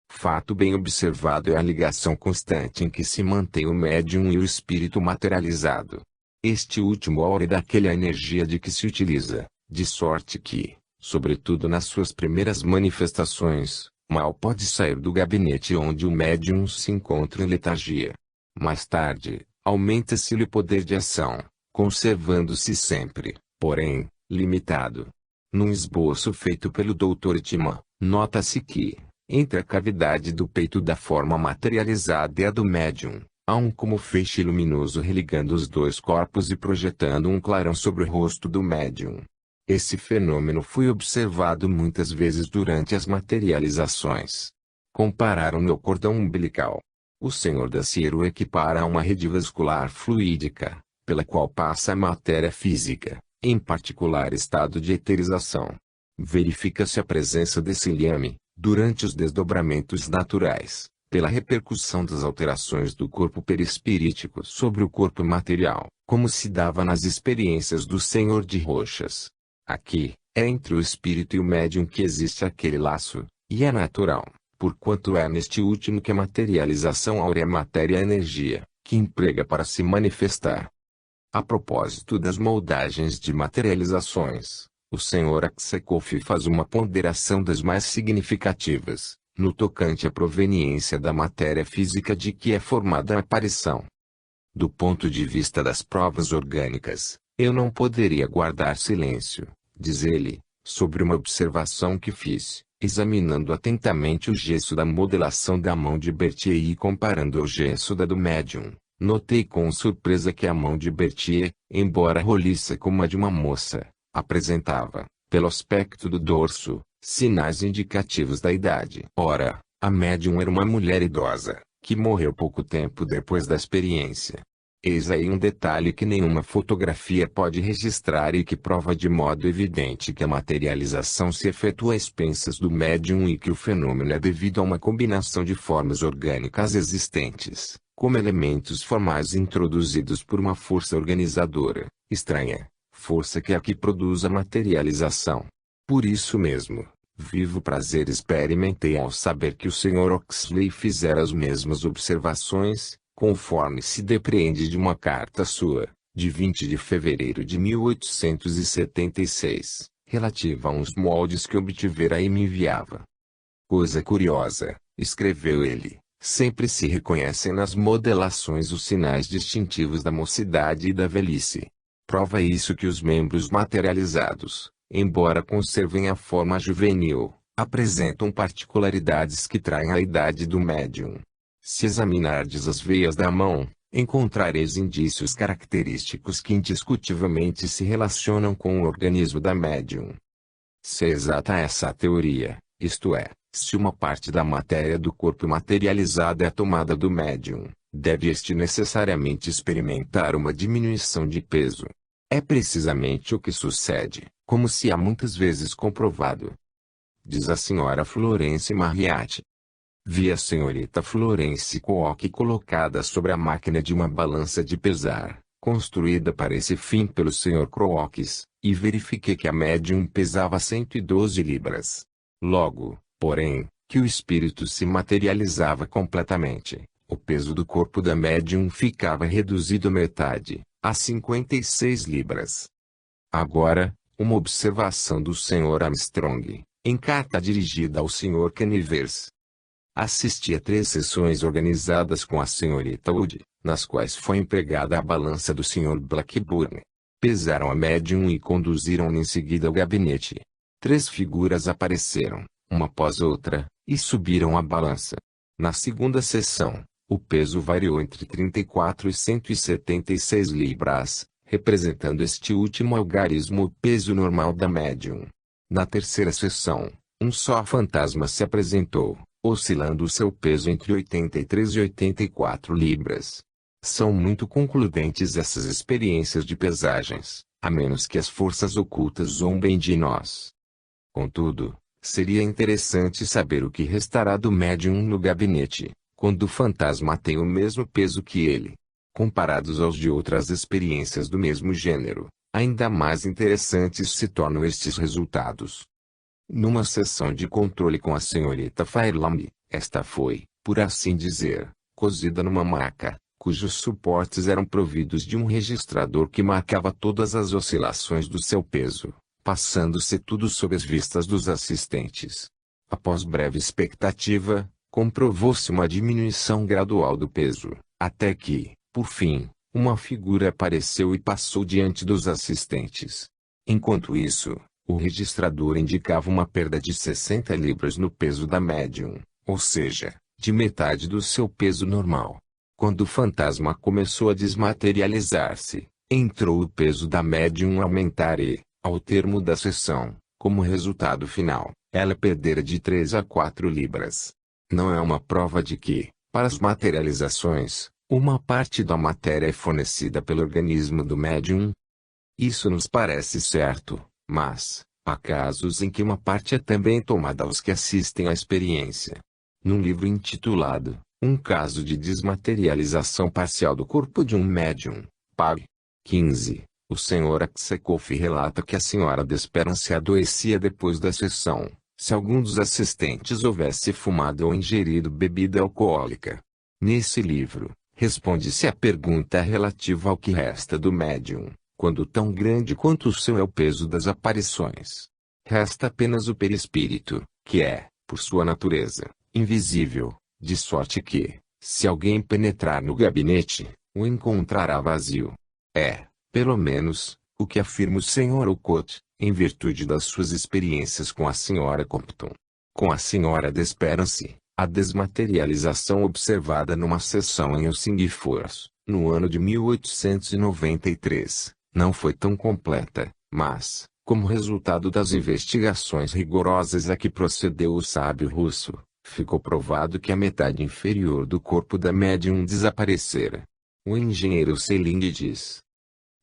Fato bem observado é a ligação constante em que se mantém o médium e o espírito materializado. Este último aura daquela energia de que se utiliza, de sorte que, sobretudo nas suas primeiras manifestações, mal pode sair do gabinete onde o médium se encontra em letargia. Mais tarde, aumenta-se-lhe o poder de ação, conservando-se sempre, porém, limitado. Num esboço feito pelo Dr. Timman, nota-se que, entre a cavidade do peito da forma materializada e a do médium, há um como feixe luminoso religando os dois corpos e projetando um clarão sobre o rosto do médium. Esse fenômeno foi observado muitas vezes durante as materializações. Compararam-no ao cordão umbilical. O senhor Dacier o equipara a uma rede vascular fluídica, pela qual passa a matéria física, em particular estado de eterização. Verifica-se a presença desse liame, durante os desdobramentos naturais, pela repercussão das alterações do corpo perispirítico sobre o corpo material, como se dava nas experiências do Senhor de Roxas. Aqui, é entre o espírito e o médium que existe aquele laço, e é natural, porquanto é neste último que a materialização áurea matéria energia, que emprega para se manifestar. A propósito das moldagens de materializações, o Sr. Aksakoff faz uma ponderação das mais significativas, no tocante à proveniência da matéria física de que é formada a aparição. Do ponto de vista das provas orgânicas, eu não poderia guardar silêncio, diz ele, sobre uma observação que fiz, examinando atentamente o gesso da modelação da mão de Berthier e comparando ao gesso da do médium. Notei com surpresa que a mão de Berthier, embora roliça como a de uma moça, apresentava, pelo aspecto do dorso, sinais indicativos da idade. Ora, a médium era uma mulher idosa, que morreu pouco tempo depois da experiência. Eis aí um detalhe que nenhuma fotografia pode registrar e que prova de modo evidente que a materialização se efetua às expensas do médium e que o fenômeno é devido a uma combinação de formas orgânicas existentes, como elementos formais introduzidos por uma força organizadora, estranha, força que aqui produz a materialização. Por isso mesmo, vivo prazer experimentei ao saber que o Sr. Oxley fizera as mesmas observações, conforme se depreende de uma carta sua, de 20 de fevereiro de 1876, relativa a uns moldes que obtivera e me enviava. Coisa curiosa, escreveu ele, sempre se reconhecem nas modelações os sinais distintivos da mocidade e da velhice. Prova isso que os membros materializados, embora conservem a forma juvenil, apresentam particularidades que traem a idade do médium. Se examinardes as veias da mão, encontrareis indícios característicos que indiscutivelmente se relacionam com o organismo da médium. Se é exata essa teoria, isto é, se uma parte da matéria do corpo materializada é tomada do médium, deve este necessariamente experimentar uma diminuição de peso. É precisamente o que sucede, como se há muitas vezes comprovado. Diz a senhora Florence Marriott. Vi a senhorita Florence Cook colocada sobre a máquina de uma balança de pesar, construída para esse fim pelo Sr. Crookes, e verifiquei que a médium pesava 112 libras. Logo, porém, que o espírito se materializava completamente, o peso do corpo da médium ficava reduzido à metade, a 56 libras. Agora, uma observação do Sr. Armstrong, em carta dirigida ao Sr. Canivers. Assisti a 3 sessões organizadas com a senhorita Wood, nas quais foi empregada a balança do Sr. Blackburn. Pesaram a médium e conduziram-na em seguida ao gabinete. 3 figuras apareceram, uma após outra, e subiram a balança. Na segunda sessão, o peso variou entre 34 e 176 libras, representando este último algarismo o peso normal da médium. Na terceira sessão, um só fantasma se apresentou, oscilando o seu peso entre 83 e 84 libras. São muito concludentes essas experiências de pesagens, a menos que as forças ocultas zombem de nós. Contudo, seria interessante saber o que restará do médium no gabinete, quando o fantasma tem o mesmo peso que ele. Comparados aos de outras experiências do mesmo gênero, ainda mais interessantes se tornam estes resultados. Numa sessão de controle com a senhorita Fairlamb, esta foi, por assim dizer, cozida numa maca, cujos suportes eram providos de um registrador que marcava todas as oscilações do seu peso, passando-se tudo sob as vistas dos assistentes. Após breve expectativa, comprovou-se uma diminuição gradual do peso, até que, por fim, uma figura apareceu e passou diante dos assistentes. Enquanto isso, o registrador indicava uma perda de 60 libras no peso da médium, ou seja, de metade do seu peso normal. Quando o fantasma começou a desmaterializar-se, entrou o peso da médium a aumentar e, ao termo da sessão, como resultado final, ela perdera de 3 a 4 libras. Não é uma prova de que, para as materializações, uma parte da matéria é fornecida pelo organismo do médium? Isso nos parece certo, mas, há casos em que uma parte é também tomada aos que assistem à experiência. Num livro intitulado, Um caso de desmaterialização parcial do corpo de um médium, pág. 15, o Sr. Aksakoff relata que a Sra. Desperance adoecia depois da sessão, se algum dos assistentes houvesse fumado ou ingerido bebida alcoólica. Nesse livro, responde-se a pergunta relativa ao que resta do médium, quando tão grande quanto o seu é o peso das aparições. Resta apenas o perispírito, que é, por sua natureza, invisível, de sorte que, se alguém penetrar no gabinete, o encontrará vazio. É, pelo menos, o que afirma o Sr. Olcott, em virtude das suas experiências com a Sra. Compton. Com a Sra. Desperance, a desmaterialização observada numa sessão em Helsingfors, no ano de 1893, não foi tão completa, mas, como resultado das investigações rigorosas a que procedeu o sábio russo, ficou provado que a metade inferior do corpo da médium desaparecera. O engenheiro Seiling diz: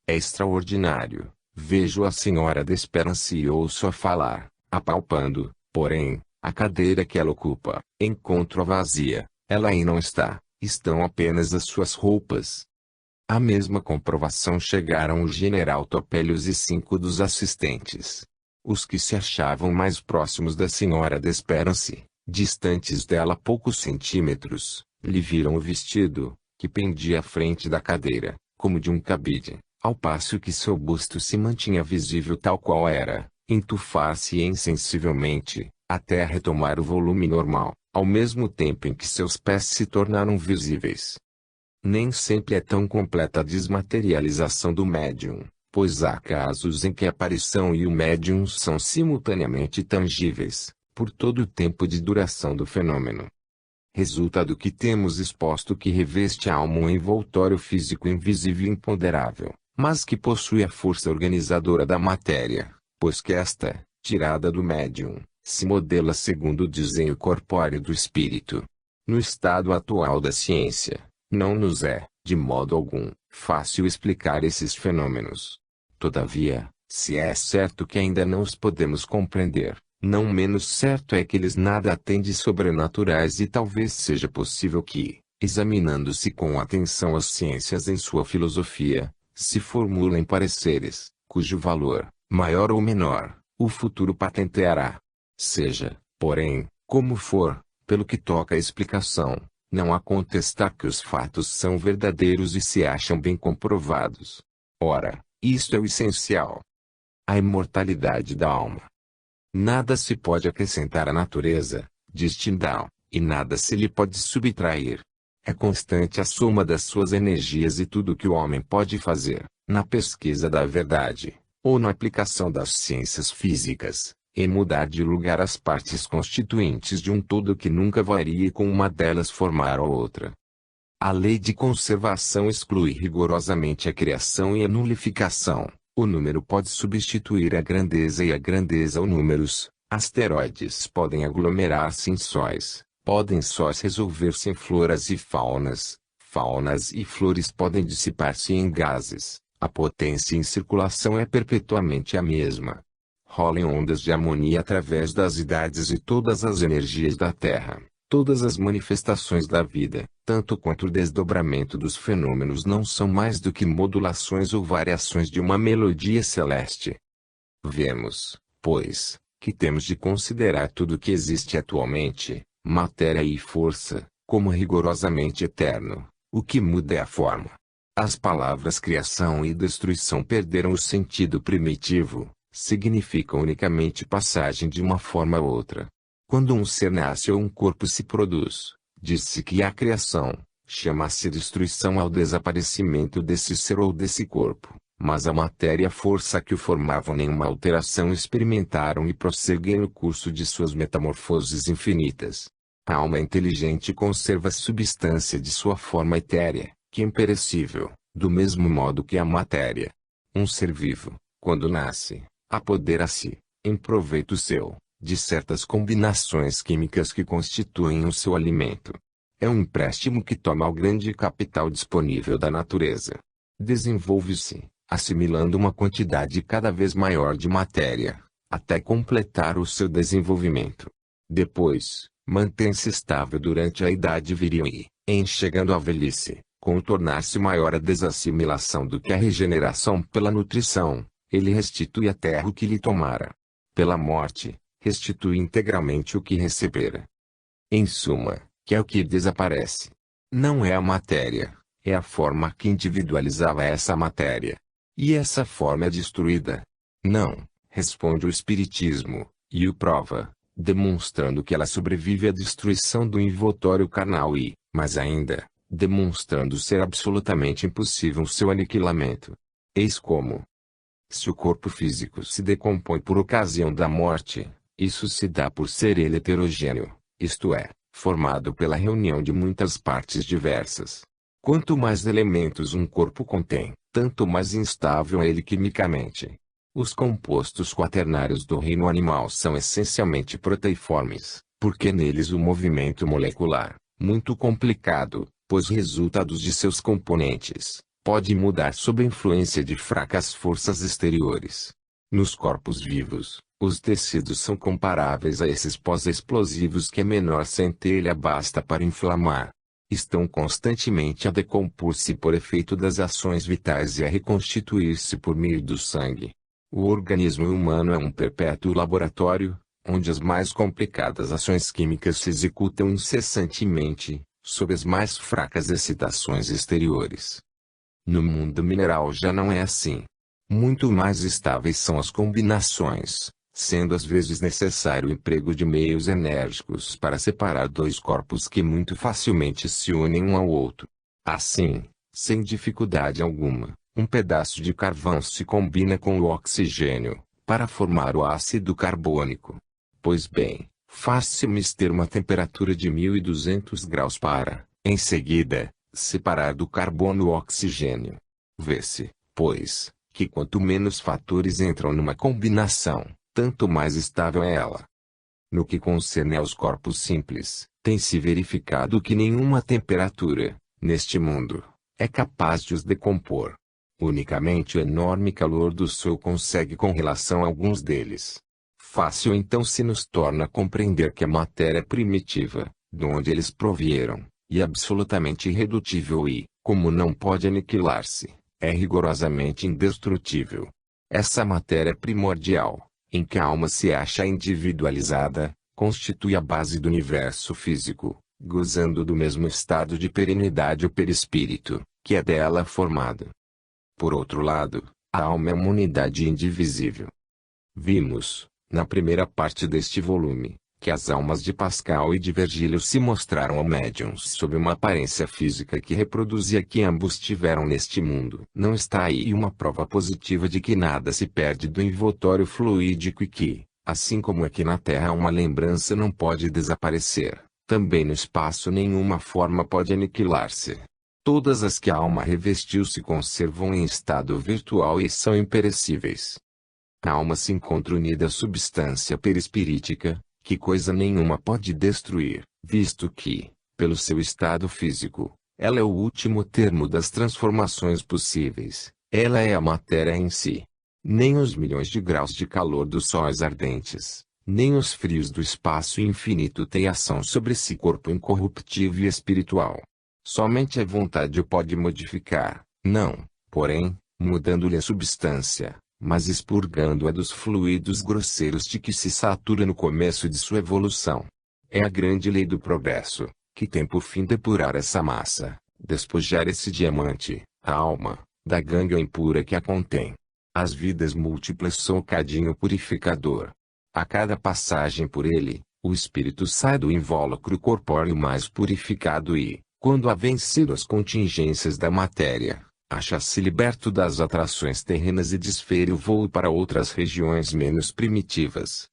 é extraordinário, vejo a Sra. Desperance e ouço-a falar, apalpando, porém, a cadeira que ela ocupa, encontro-a vazia, ela aí não está, estão apenas as suas roupas. A mesma comprovação chegaram o general Topelius e 5 dos assistentes. Os que se achavam mais próximos da Sra. Desperance, distantes dela poucos centímetros, lhe viram o vestido, que pendia à frente da cadeira, como de um cabide, ao passo que seu busto se mantinha visível tal qual era, entufar-se insensivelmente, até retomar o volume normal, ao mesmo tempo em que seus pés se tornaram visíveis. Nem sempre é tão completa a desmaterialização do médium, pois há casos em que a aparição e o médium são simultaneamente tangíveis, por todo o tempo de duração do fenômeno. Resulta do que temos exposto que reveste a alma um envoltório físico invisível e imponderável, mas que possui a força organizadora da matéria, pois que esta, tirada do médium, se modela segundo o desenho corpóreo do espírito. No estado atual da ciência, não nos é, de modo algum, fácil explicar esses fenômenos. Todavia, se é certo que ainda não os podemos compreender, não menos certo é que eles nada têm de sobrenaturais e talvez seja possível que, examinando-se com atenção as ciências em sua filosofia, se formulem pareceres, cujo valor, maior ou menor, o futuro patenteará. Seja, porém, como for, pelo que toca à explicação, não há contestar que os fatos são verdadeiros e se acham bem comprovados. Ora, isto é o essencial. A imortalidade da alma. Nada se pode acrescentar à natureza, diz Tyndall, e nada se lhe pode subtrair. É constante a soma das suas energias e tudo o que o homem pode fazer, na pesquisa da verdade, ou na aplicação das ciências físicas, é mudar de lugar as partes constituintes de um todo que nunca varia e com uma delas formar a outra. A lei de conservação exclui rigorosamente a criação e a nulificação. O número pode substituir a grandeza e a grandeza o números. Asteroides podem aglomerar-se em sóis, podem sóis resolver-se em floras e faunas, faunas e flores podem dissipar-se em gases, A potência em circulação é perpetuamente a mesma. Rolam ondas de harmonia através das idades e todas as energias da Terra. Todas as manifestações da vida, tanto quanto o desdobramento dos fenômenos, não são mais do que modulações ou variações de uma melodia celeste. Vemos, pois, que temos de considerar tudo que existe atualmente, matéria e força, como rigorosamente eterno. O que muda é a forma. As palavras criação e destruição perderam o sentido primitivo, significam unicamente passagem de uma forma a outra. Quando um ser nasce ou um corpo se produz, diz-se que há criação, chama-se destruição ao desaparecimento desse ser ou desse corpo, mas a matéria e a força que o formavam nenhuma alteração experimentaram e prosseguem no curso de suas metamorfoses infinitas. A alma inteligente conserva a substância de sua forma etérea, que é imperecível, do mesmo modo que a matéria. Um ser vivo, quando nasce, apodera-se, em proveito seu, de certas combinações químicas que constituem o seu alimento. É um empréstimo que toma ao grande capital disponível da natureza. Desenvolve-se, assimilando uma quantidade cada vez maior de matéria, até completar o seu desenvolvimento. Depois, mantém-se estável durante a idade viril e, em chegando à velhice, com o tornar-se maior a desassimilação do que a regeneração pela nutrição, ele restitui à terra o que lhe tomara. Pela morte, restitui integralmente o que recebera. Em suma, que é o que desaparece. Não é a matéria, é a forma que individualizava essa matéria. E essa forma é destruída. Não, responde o Espiritismo, e o prova, demonstrando que ela sobrevive à destruição do envoltório carnal e, mais ainda, demonstrando ser absolutamente impossível seu aniquilamento. Eis como: se o corpo físico se decompõe por ocasião da morte, isso se dá por ser ele heterogêneo, isto é, formado pela reunião de muitas partes diversas. Quanto mais elementos um corpo contém, tanto mais instável é ele quimicamente. Os compostos quaternários do reino animal são essencialmente proteiformes, porque neles o movimento molecular, muito complicado, pois resultados de seus componentes, pode mudar sob a influência de fracas forças exteriores. Nos corpos vivos, os tecidos são comparáveis a esses pós-explosivos que a menor centelha basta para inflamar. Estão constantemente a decompor-se por efeito das ações vitais e a reconstituir-se por meio do sangue. O organismo humano é um perpétuo laboratório, onde as mais complicadas ações químicas se executam incessantemente, sob as mais fracas excitações exteriores. No mundo mineral já não é assim. Muito mais estáveis são as combinações, sendo às vezes necessário o emprego de meios enérgicos para separar dois corpos que muito facilmente se unem um ao outro. Assim, sem dificuldade alguma, um pedaço de carvão se combina com o oxigênio, para formar o ácido carbônico. Pois bem, faz-se ter uma temperatura de 1200 graus para, em seguida, separar do carbono o oxigênio. Vê-se, pois, que quanto menos fatores entram numa combinação, tanto mais estável é ela. No que concerne aos corpos simples, tem-se verificado que nenhuma temperatura, neste mundo, é capaz de os decompor. Unicamente o enorme calor do Sol consegue com relação a alguns deles. Fácil então se nos torna compreender que a matéria é primitiva, de onde eles provieram, e absolutamente irredutível e, como não pode aniquilar-se, é rigorosamente indestrutível. Essa matéria primordial, em que a alma se acha individualizada, constitui a base do universo físico, gozando do mesmo estado de perenidade o perispírito, que é dela formado. Por outro lado, a alma é uma unidade indivisível. Vimos, na primeira parte deste volume, que as almas de Pascal e de Virgílio se mostraram ao médiuns sob uma aparência física que reproduzia que ambos tiveram neste mundo. Não está aí uma prova positiva de que nada se perde do envoltório fluídico e que, assim como aqui na Terra uma lembrança não pode desaparecer, também no espaço nenhuma forma pode aniquilar-se. Todas as que a alma revestiu se conservam em estado virtual e são imperecíveis. A alma se encontra unida à substância perispirítica, que coisa nenhuma pode destruir, visto que, pelo seu estado físico, ela é o último termo das transformações possíveis, Ela é a matéria em si. Nem os milhões de graus de calor dos sóis ardentes, nem os frios do espaço infinito têm ação sobre esse corpo incorruptível e espiritual. Somente a vontade o pode modificar, não, porém, mudando-lhe a substância, mas expurgando-a dos fluidos grosseiros de que se satura no começo de sua evolução. É a grande lei do progresso, que tem por fim depurar essa massa, despojar esse diamante, a alma, da gângle impura que a contém. As vidas múltiplas são o cadinho purificador. A cada passagem por ele, o espírito sai do invólucro corpóreo mais purificado e, quando há vencido as contingências da matéria, acha-se liberto das atrações terrenas e desfere o voo para outras regiões menos primitivas.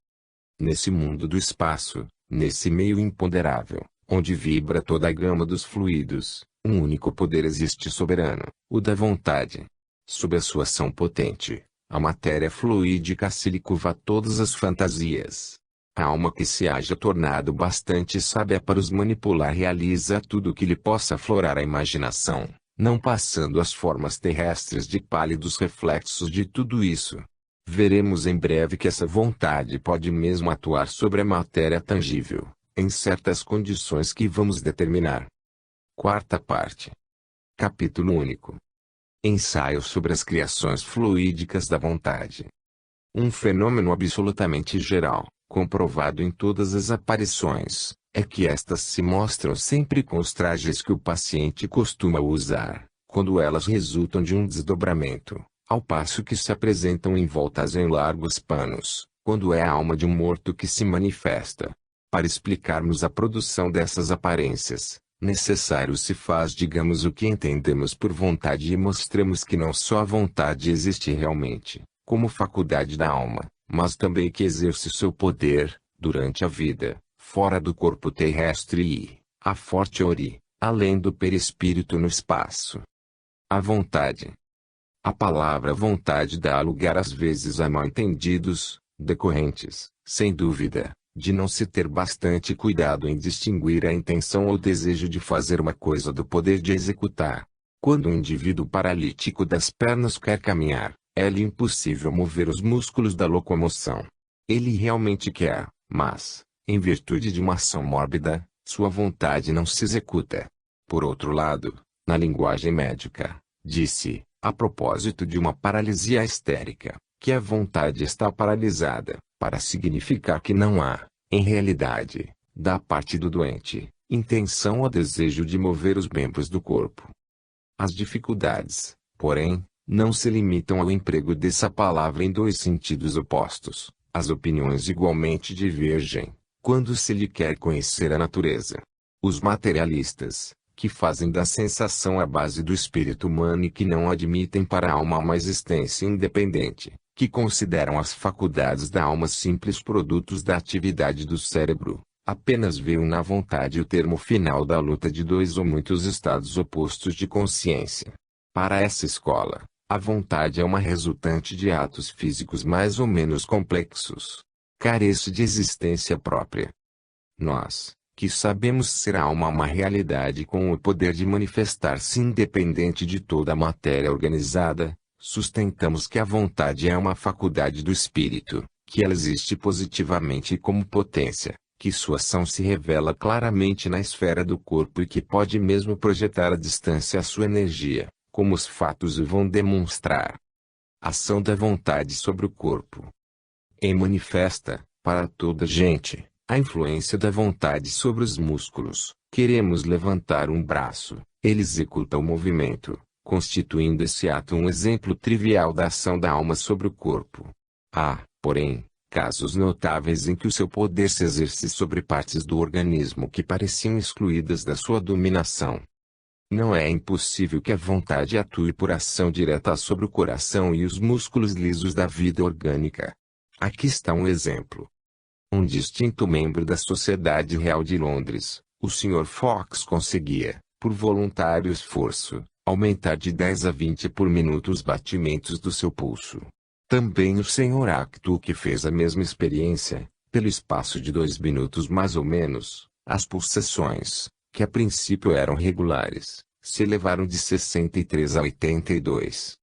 Nesse mundo do espaço, nesse meio imponderável, onde vibra toda a gama dos fluidos, um único poder existe soberano, o da vontade. Sob a sua ação potente, a matéria fluídica se lhe curva a todas as fantasias. A alma que se haja tornado bastante sábia para os manipular realiza tudo o que lhe possa aflorar a imaginação, não passando as formas terrestres de pálidos reflexos de tudo isso. Veremos em breve que essa vontade pode mesmo atuar sobre a matéria tangível, em certas condições que vamos determinar. Quarta parte. Capítulo único. Ensaio sobre as criações fluídicas da vontade. Um fenômeno absolutamente geral, comprovado em todas as aparições, é que estas se mostram sempre com os trajes que o paciente costuma usar, quando elas resultam de um desdobramento, ao passo que se apresentam envoltas em largos panos, quando é a alma de um morto que se manifesta. Para explicarmos a produção dessas aparências, necessário se faz digamos o que entendemos por vontade e mostremos que não só a vontade existe realmente, como faculdade da alma, mas também que exerce seu poder, durante a vida, fora do corpo terrestre e, a fortiori, além do perispírito no espaço. A vontade. A palavra vontade dá lugar às vezes a mal-entendidos, decorrentes, sem dúvida, de não se ter bastante cuidado em distinguir a intenção ou desejo de fazer uma coisa do poder de executar. Quando um indivíduo paralítico das pernas quer caminhar, é-lhe impossível mover os músculos da locomoção. Ele realmente quer, mas, em virtude de uma ação mórbida, sua vontade não se executa. Por outro lado, na linguagem médica, disse, a propósito de uma paralisia histérica, que a vontade está paralisada, para significar que não há, em realidade, da parte do doente, intenção ou desejo de mover os membros do corpo. As dificuldades, porém, não se limitam ao emprego dessa palavra em dois sentidos opostos. As opiniões igualmente divergem, quando se lhe quer conhecer a natureza. Os materialistas, que fazem da sensação a base do espírito humano e que não admitem para a alma uma existência independente, que consideram as faculdades da alma simples produtos da atividade do cérebro, apenas veem na vontade o termo final da luta de dois ou muitos estados opostos de consciência. Para essa escola, a vontade é uma resultante de atos físicos mais ou menos complexos. Carece de existência própria. Nós, que sabemos ser a alma uma realidade com o poder de manifestar-se independente de toda a matéria organizada, sustentamos que a vontade é uma faculdade do espírito, que ela existe positivamente como potência, que sua ação se revela claramente na esfera do corpo e que pode mesmo projetar à distância a sua energia, como os fatos o vão demonstrar. Ação da vontade sobre o corpo. É manifesta, para toda gente, a influência da vontade sobre os músculos. Queremos levantar um braço, ele executa o movimento, constituindo esse ato um exemplo trivial da ação da alma sobre o corpo. Há, porém, casos notáveis em que o seu poder se exerce sobre partes do organismo que pareciam excluídas da sua dominação. Não é impossível que a vontade atue por ação direta sobre o coração e os músculos lisos da vida orgânica. Aqui está um exemplo. Um distinto membro da Sociedade Real de Londres, o Sr. Fox conseguia, por voluntário esforço, aumentar de 10 a 20 por minuto os batimentos do seu pulso. Também o Sr. Actu que fez a mesma experiência, pelo espaço de 2 minutos mais ou menos, as pulsações, que a princípio eram regulares, se elevaram de 63 a 82.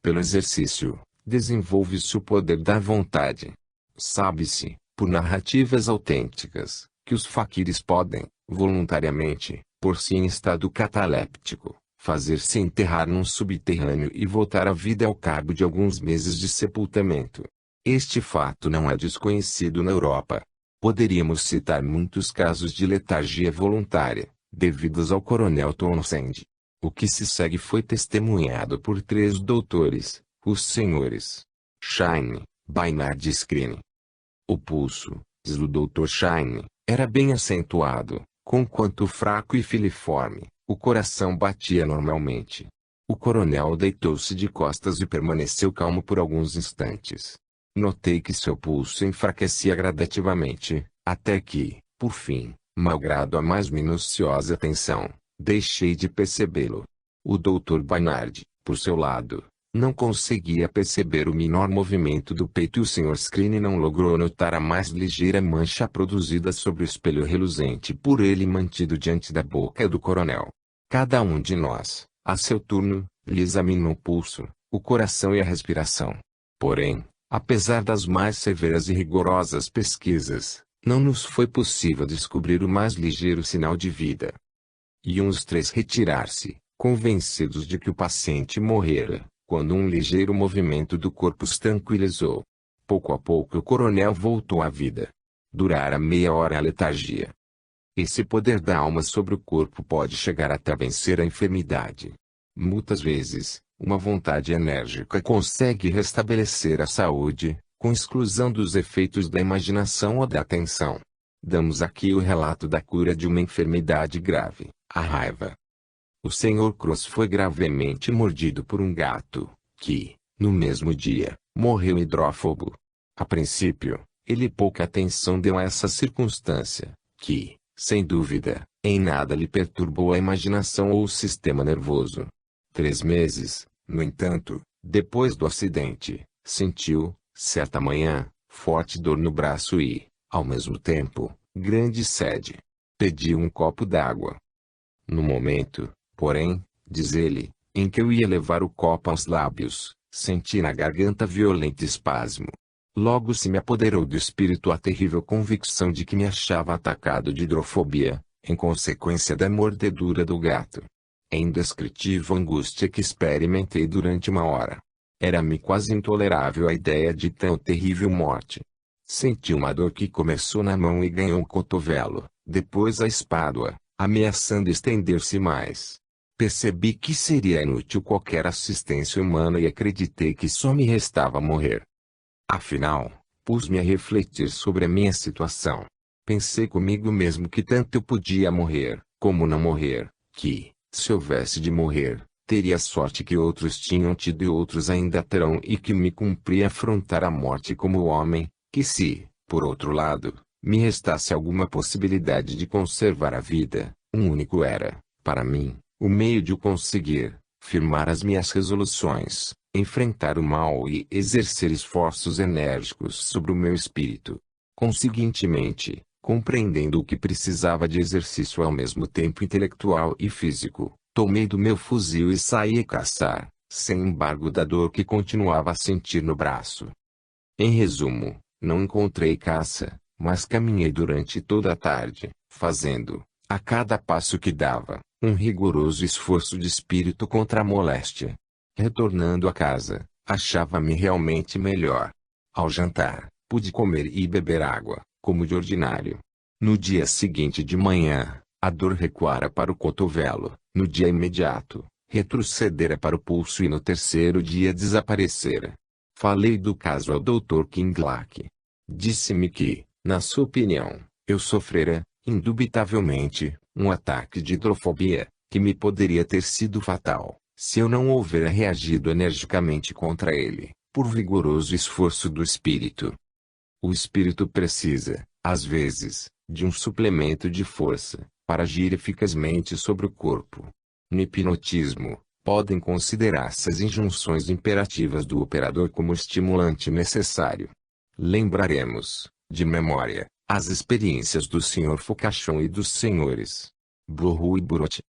Pelo exercício, desenvolve-se o poder da vontade. Sabe-se, por narrativas autênticas, que os faquires podem, voluntariamente, por-se em estado cataléptico, fazer-se enterrar num subterrâneo e voltar à vida ao cabo de alguns meses de sepultamento. Este fato não é desconhecido na Europa. Poderíamos citar muitos casos de letargia voluntária, devidos ao coronel Townsend. O que se segue foi testemunhado por 3 doutores, os senhores Shine, Baynard e Screen. O pulso, diz o Dr. Shine, era bem acentuado, conquanto fraco e filiforme, o coração batia normalmente. O coronel deitou-se de costas e permaneceu calmo por alguns instantes. Notei que seu pulso enfraquecia gradativamente, até que, por fim, malgrado a mais minuciosa atenção, deixei de percebê-lo. O Dr. Baynard, por seu lado, não conseguia perceber o menor movimento do peito e o Sr. Screen não logrou notar a mais ligeira mancha produzida sobre o espelho reluzente por ele mantido diante da boca do coronel. Cada um de nós, a seu turno, lhe examinou o pulso, o coração e a respiração. Porém, apesar das mais severas e rigorosas pesquisas, não nos foi possível descobrir o mais ligeiro sinal de vida. Iam os 3 retirar-se, convencidos de que o paciente morrera, quando um ligeiro movimento do corpo os tranquilizou. Pouco a pouco o coronel voltou à vida. Durara meia hora a letargia. Esse poder da alma sobre o corpo pode chegar até vencer a enfermidade. Muitas vezes, uma vontade enérgica consegue restabelecer a saúde, com exclusão dos efeitos da imaginação ou da atenção. Damos aqui o relato da cura de uma enfermidade grave, a raiva. O Sr. Cross foi gravemente mordido por um gato, que, no mesmo dia, morreu hidrófobo. A princípio, ele pouca atenção deu a essa circunstância, que, sem dúvida, em nada lhe perturbou a imaginação ou o sistema nervoso. 3 meses, no entanto, depois do acidente, sentiu, certa manhã, forte dor no braço e, ao mesmo tempo, grande sede. Pediu um copo d'água. No momento, porém, diz ele, em que eu ia levar o copo aos lábios, senti na garganta violento espasmo. Logo se me apoderou do espírito a terrível convicção de que me achava atacado de hidrofobia, em consequência da mordedura do gato. É indescritível a angústia que experimentei durante uma hora. Era-me quase intolerável a ideia de tão terrível morte. Senti uma dor que começou na mão e ganhou o cotovelo, depois a espádua, ameaçando estender-se mais. Percebi que seria inútil qualquer assistência humana e acreditei que só me restava morrer. Afinal, pus-me a refletir sobre a minha situação. Pensei comigo mesmo que tanto eu podia morrer, como não morrer, que, se houvesse de morrer, teria a sorte que outros tinham tido e outros ainda terão e que me cumpria afrontar a morte como homem, que se, por outro lado, me restasse alguma possibilidade de conservar a vida, um único era, para mim, o meio de o conseguir, firmar as minhas resoluções, enfrentar o mal e exercer esforços enérgicos sobre o meu espírito. Conseguintemente, compreendendo o que precisava de exercício ao mesmo tempo intelectual e físico, tomei do meu fuzil e saí a caçar, sem embargo da dor que continuava a sentir no braço. Em resumo, não encontrei caça, mas caminhei durante toda a tarde, fazendo, a cada passo que dava, um rigoroso esforço de espírito contra a moléstia. Retornando a casa, achava-me realmente melhor. Ao jantar, pude comer e beber água, como de ordinário. No dia seguinte de manhã, a dor recuara para o cotovelo, no dia imediato, retrocedera para o pulso e no terceiro dia desaparecera. Falei do caso ao Dr. Kinglack. Disse-me que, na sua opinião, eu sofrera, indubitavelmente, um ataque de hidrofobia, que me poderia ter sido fatal, se eu não houvera reagido energicamente contra ele, por vigoroso esforço do espírito. O espírito precisa, às vezes, de um suplemento de força, para agir eficazmente sobre o corpo. No hipnotismo, podem considerar-se as injunções imperativas do operador como estimulante necessário. Lembraremos, de memória, as experiências do Sr. Focachon e dos Srs. Burru e Burot.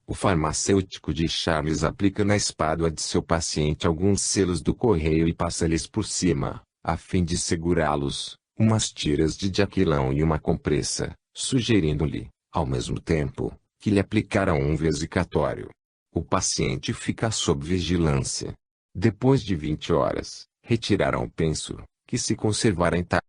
O farmacêutico de Charles aplica na espádua de seu paciente alguns selos do correio e passa-lhes por cima, a fim de segurá-los, umas tiras de diaquilão e uma compressa, sugerindo-lhe, ao mesmo tempo, que lhe aplicara um vesicatório. O paciente fica sob vigilância. Depois de 20 horas, retiraram o penso, que se conservara intacto.